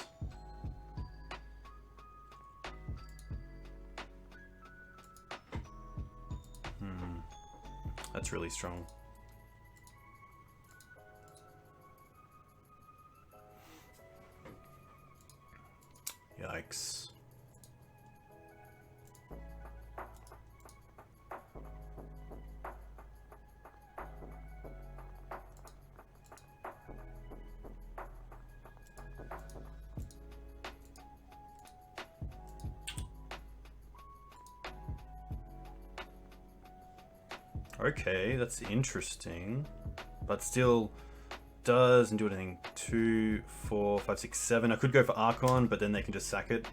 That's really strong. Yikes. Okay, that's interesting, but still doesn't do anything. 2, 4, 5, 6, 7. I could go for Archon, but then they can just sack it.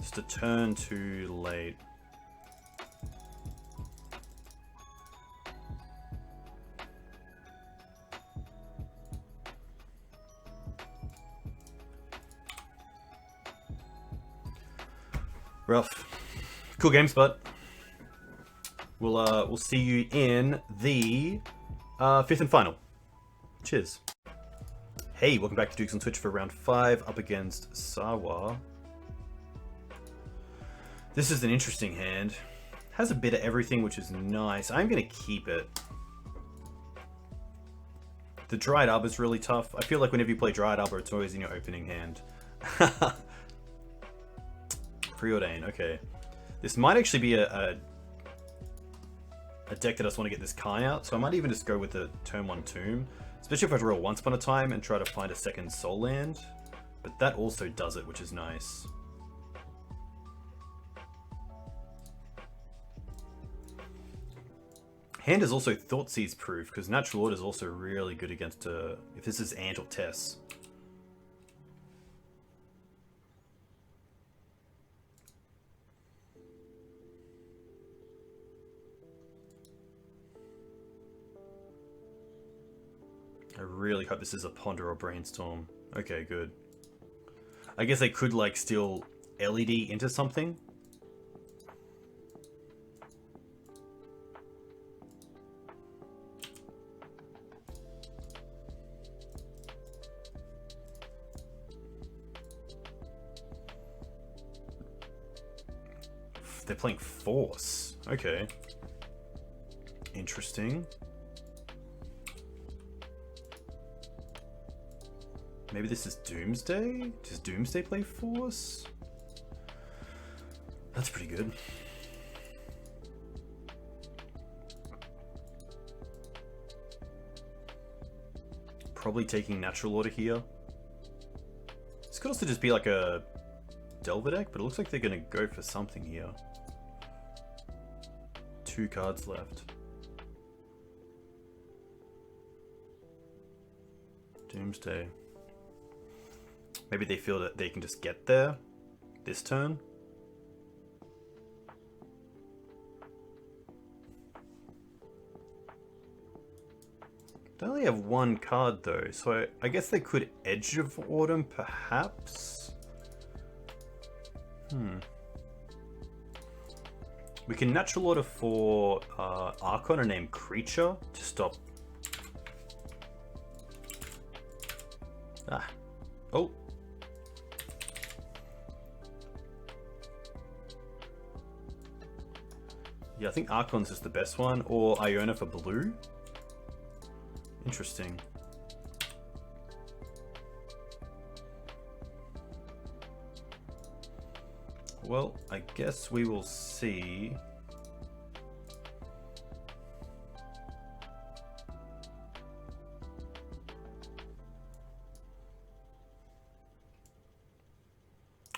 Just a turn too late. Rough. Cool games, but we'll see you in the fifth and final. Cheers. Hey, welcome back to Dukes on Twitch for round 5 up against Sawa. This is an interesting hand. Has a bit of everything, which is nice. I'm going to keep it. The Dried Arbor is really tough. I feel like whenever you play Dried Arbor, it's always in your opening hand. Preordain, okay. This might actually be a deck that I just want to get this Kai out, so I might even just go with the turn 1 Tomb. Especially if I draw Once Upon a Time and try to find a second Soul Land. But that also does it, which is nice. Hand is also Thoughtseize proof, because Natural Order is also really good against if this is Ant or Tess. I really hope this is a Ponder or Brainstorm. Okay, good. I guess they could like steal LED into something. They're playing Force. Okay. Interesting. Maybe this is Doomsday? Does Doomsday play Force? That's pretty good. Probably taking Natural Order here. This could also just be like a Delver deck, but it looks like they're going to go for something here. 2 cards left. Doomsday. Maybe they feel that they can just get there this turn. They only have 1 card though, so I guess they could Edge of Autumn perhaps? We can Natural Order for Archon and name Creature to stop. Oh. Yeah, I think Archon's is the best one, or Iona for blue. Interesting. Well, I guess we will see.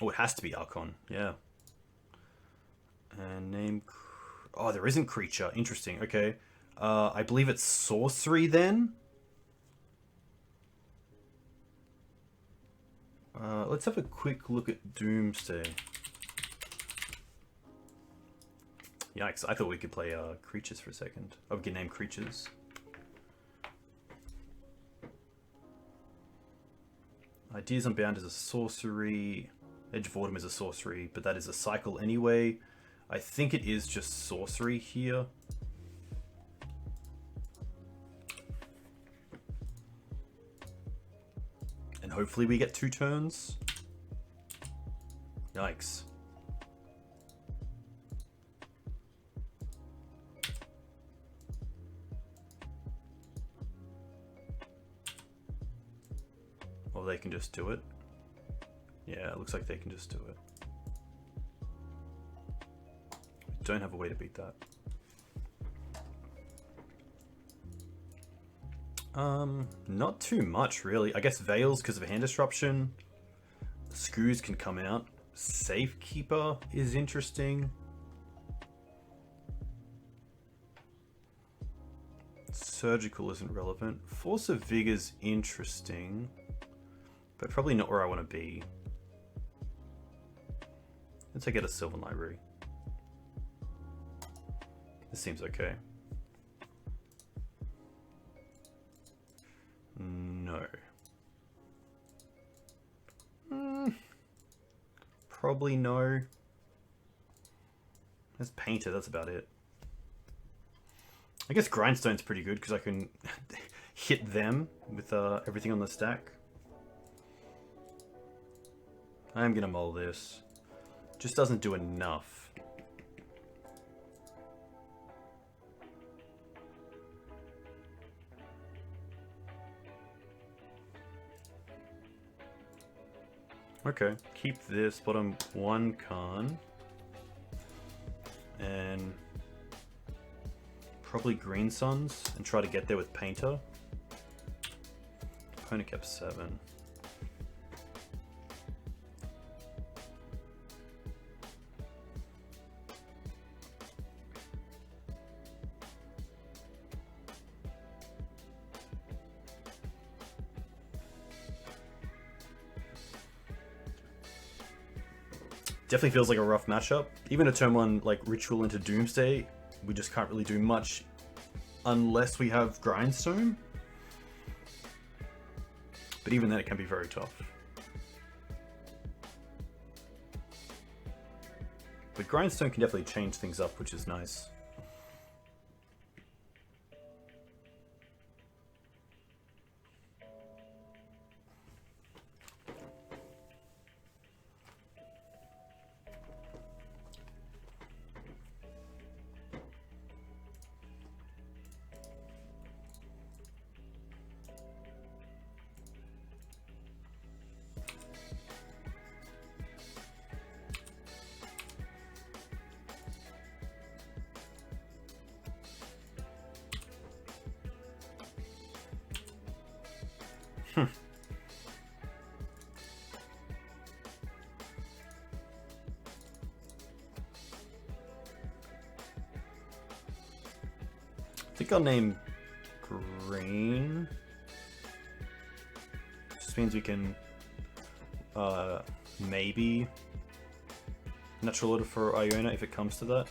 Oh, it has to be Archon, yeah. And name... Oh, there isn't Creature. Interesting, okay. I believe it's Sorcery then? Let's have a quick look at Doomsday. Yikes, I thought we could play creatures for a second. Oh, we can name creatures. Ideas Unbound is a sorcery. Edge of Autumn is a sorcery, but that is a cycle anyway. I think it is just sorcery here. And hopefully we get 2 turns. Yikes. Or they can just do it. Yeah, it looks like they can just do it. We don't have a way to beat that. Not too much really. I guess Veils because of hand disruption. Screws can come out. Safekeeper is interesting. Surgical isn't relevant. Force of Vigor's interesting, but probably not where I want to be. Let's say get a Sylvan Library. This seems okay. No. Probably no. There's Painter, that's about it. I guess Grindstone's pretty good because I can hit them with everything on the stack. I am gonna mull this. Just doesn't do enough. Okay, keep this bottom one Khan. And probably Green Suns and try to get there with Painter. Opponent kept 7. Definitely feels like a rough matchup. Even a turn 1 like Ritual into Doomsday, we just can't really do much unless we have Grindstone. But even then it can be very tough. But Grindstone can definitely change things up, which is nice. I think I'll name Green. Just means we can maybe natural order for Iona if it comes to that.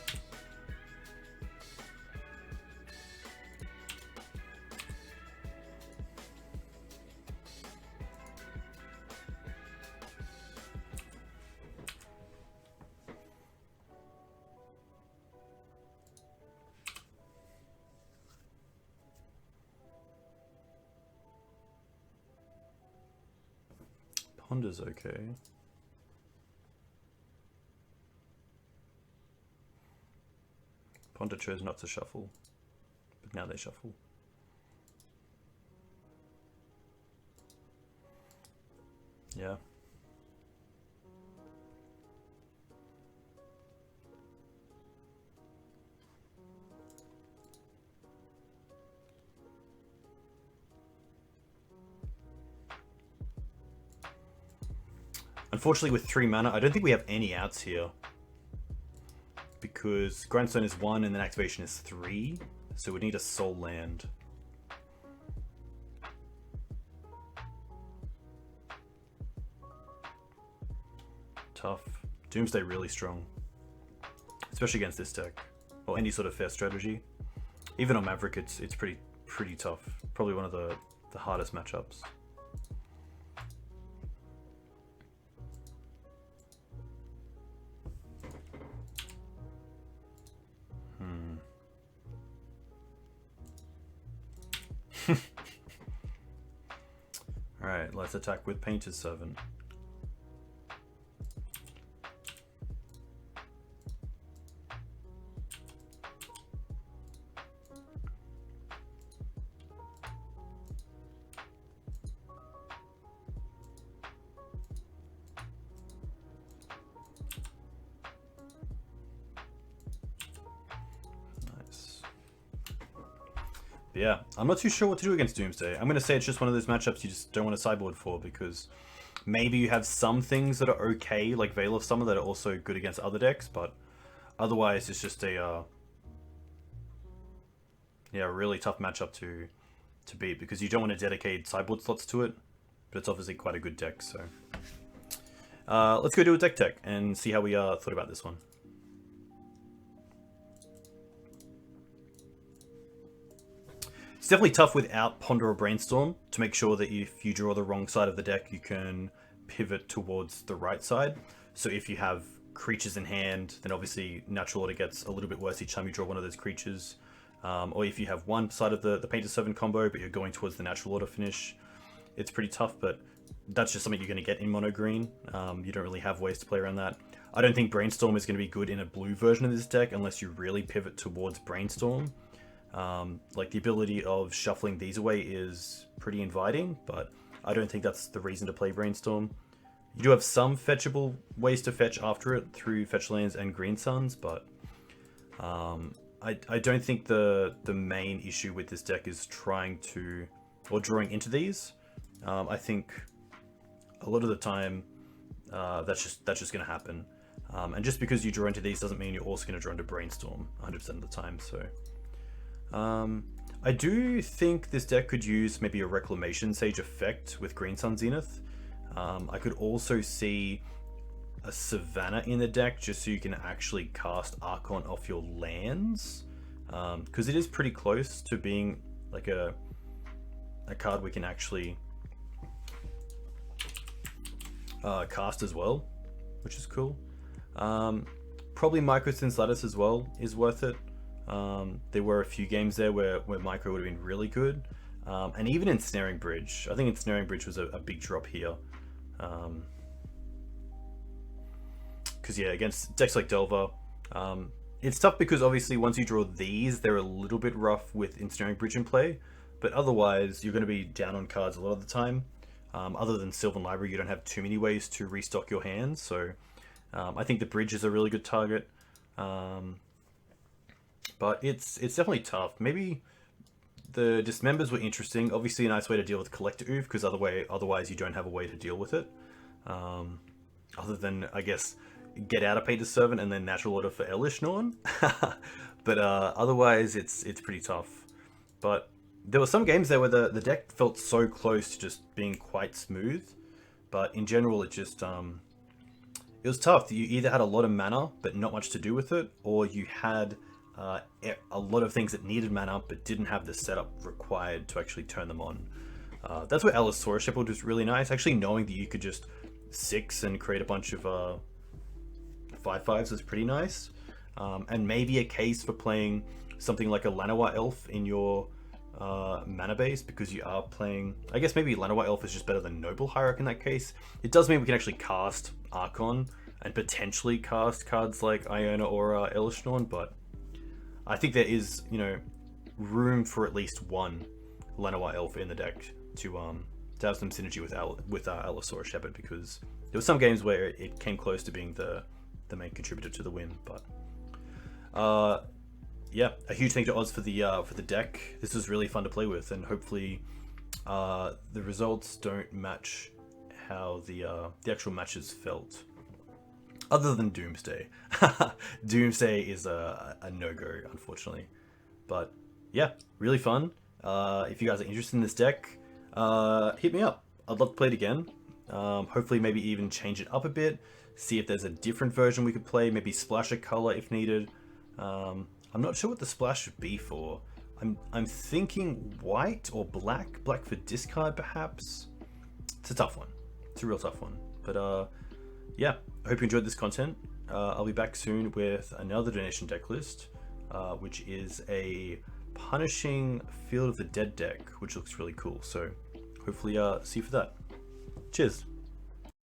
Ponder's okay. Ponder chose not to shuffle, but now they shuffle. Yeah. Unfortunately, with 3 mana, I don't think we have any outs here. Because Grindstone is 1 and then activation is 3. So we need a soul land. Tough. Doomsday really strong. Especially against this deck. Or any sort of fair strategy. Even on Maverick, it's pretty tough. Probably one of the hardest matchups. Alright, let's attack with Painter's 7. Yeah, I'm not too sure what to do against Doomsday. I'm going to say it's just one of those matchups you just don't want to sideboard for, because maybe you have some things that are okay, like Veil of Summer, that are also good against other decks, but otherwise it's just a really tough matchup to beat, because you don't want to dedicate sideboard slots to it, but it's obviously quite a good deck, so... Let's go do a deck tech and see how we thought about this one. It's definitely tough without Ponder or Brainstorm to make sure that if you draw the wrong side of the deck, you can pivot towards the right side. So if you have creatures in hand, then obviously Natural Order gets a little bit worse each time you draw one of those creatures. Or if you have one side of the Painted Servant combo, but you're going towards the Natural Order finish, it's pretty tough, but that's just something you're going to get in mono green. You don't really have ways to play around that. I don't think Brainstorm is going to be good in a blue version of this deck unless you really pivot towards Brainstorm. Like the ability of shuffling these away is pretty inviting, but I don't think that's the reason to play Brainstorm. You do have some fetchable ways to fetch after it through fetch lands and Green Suns, but I don't think the main issue with this deck is trying to, or drawing into these. I think a lot of the time that's just going to happen. And just because you draw into these doesn't mean you're also going to draw into Brainstorm 100% of the time. So I do think this deck could use maybe a Reclamation Sage effect with Green Sun Zenith. I could also see a Savannah in the deck just so you can actually cast Archon off your lands, because it is pretty close to being like a card we can actually cast as well, which is cool. Probably Micro Lattice as well is worth it. There were a few games there where Micro would have been really good, and even Ensnaring Bridge. I think Ensnaring Bridge was a big drop here. Because yeah, against decks like Delver, it's tough because obviously once you draw these, they're a little bit rough with Ensnaring Bridge in play, but otherwise you're going to be down on cards a lot of the time. Other than Sylvan Library, you don't have too many ways to restock your hands, so I think the Bridge is a really good target. But it's definitely tough. Maybe the Dismembers were interesting. Obviously a nice way to deal with Collector Oof, because otherwise you don't have a way to deal with it. Other than, I guess, get out a Painted Servant and then Natural Order for Elvish Norn. But otherwise it's pretty tough. But there were some games there where the deck felt so close to just being quite smooth. But in general it just... it was tough. You either had a lot of mana but not much to do with it, or you had a lot of things that needed mana but didn't have the setup required to actually turn them on. That's where Allosaurus Shepherd was really nice. Actually knowing that you could just 6 and create a bunch of 5/5s is pretty nice. And maybe a case for playing something like a Llanowar Elf in your mana base, because you are playing... I guess maybe Llanowar Elf is just better than Noble Hierarch in that case. It does mean we can actually cast Archon and potentially cast cards like Iona or Elvish Norn, but I think there is, room for at least one Llanowar Elf in the deck to have some synergy with Allosaurus Shepherd, because there were some games where it came close to being the main contributor to the win. But yeah, a huge thank you to Oz for the deck. This was really fun to play with, and hopefully the results don't match how the actual matches felt. Other than Doomsday. Doomsday is a no-go, unfortunately. But yeah, really fun. If you guys are interested in this deck, hit me up. I'd love to play it again. Hopefully maybe even change it up a bit. See if there's a different version we could play. Maybe splash a color if needed. I'm not sure what the splash should be for. I'm thinking white or black. Black for discard, perhaps. It's a tough one. It's a real tough one. But yeah, I hope you enjoyed this content. I'll be back soon with another donation deck list, which is a Punishing Field of the Dead deck, which looks really cool. So hopefully see you for that. Cheers.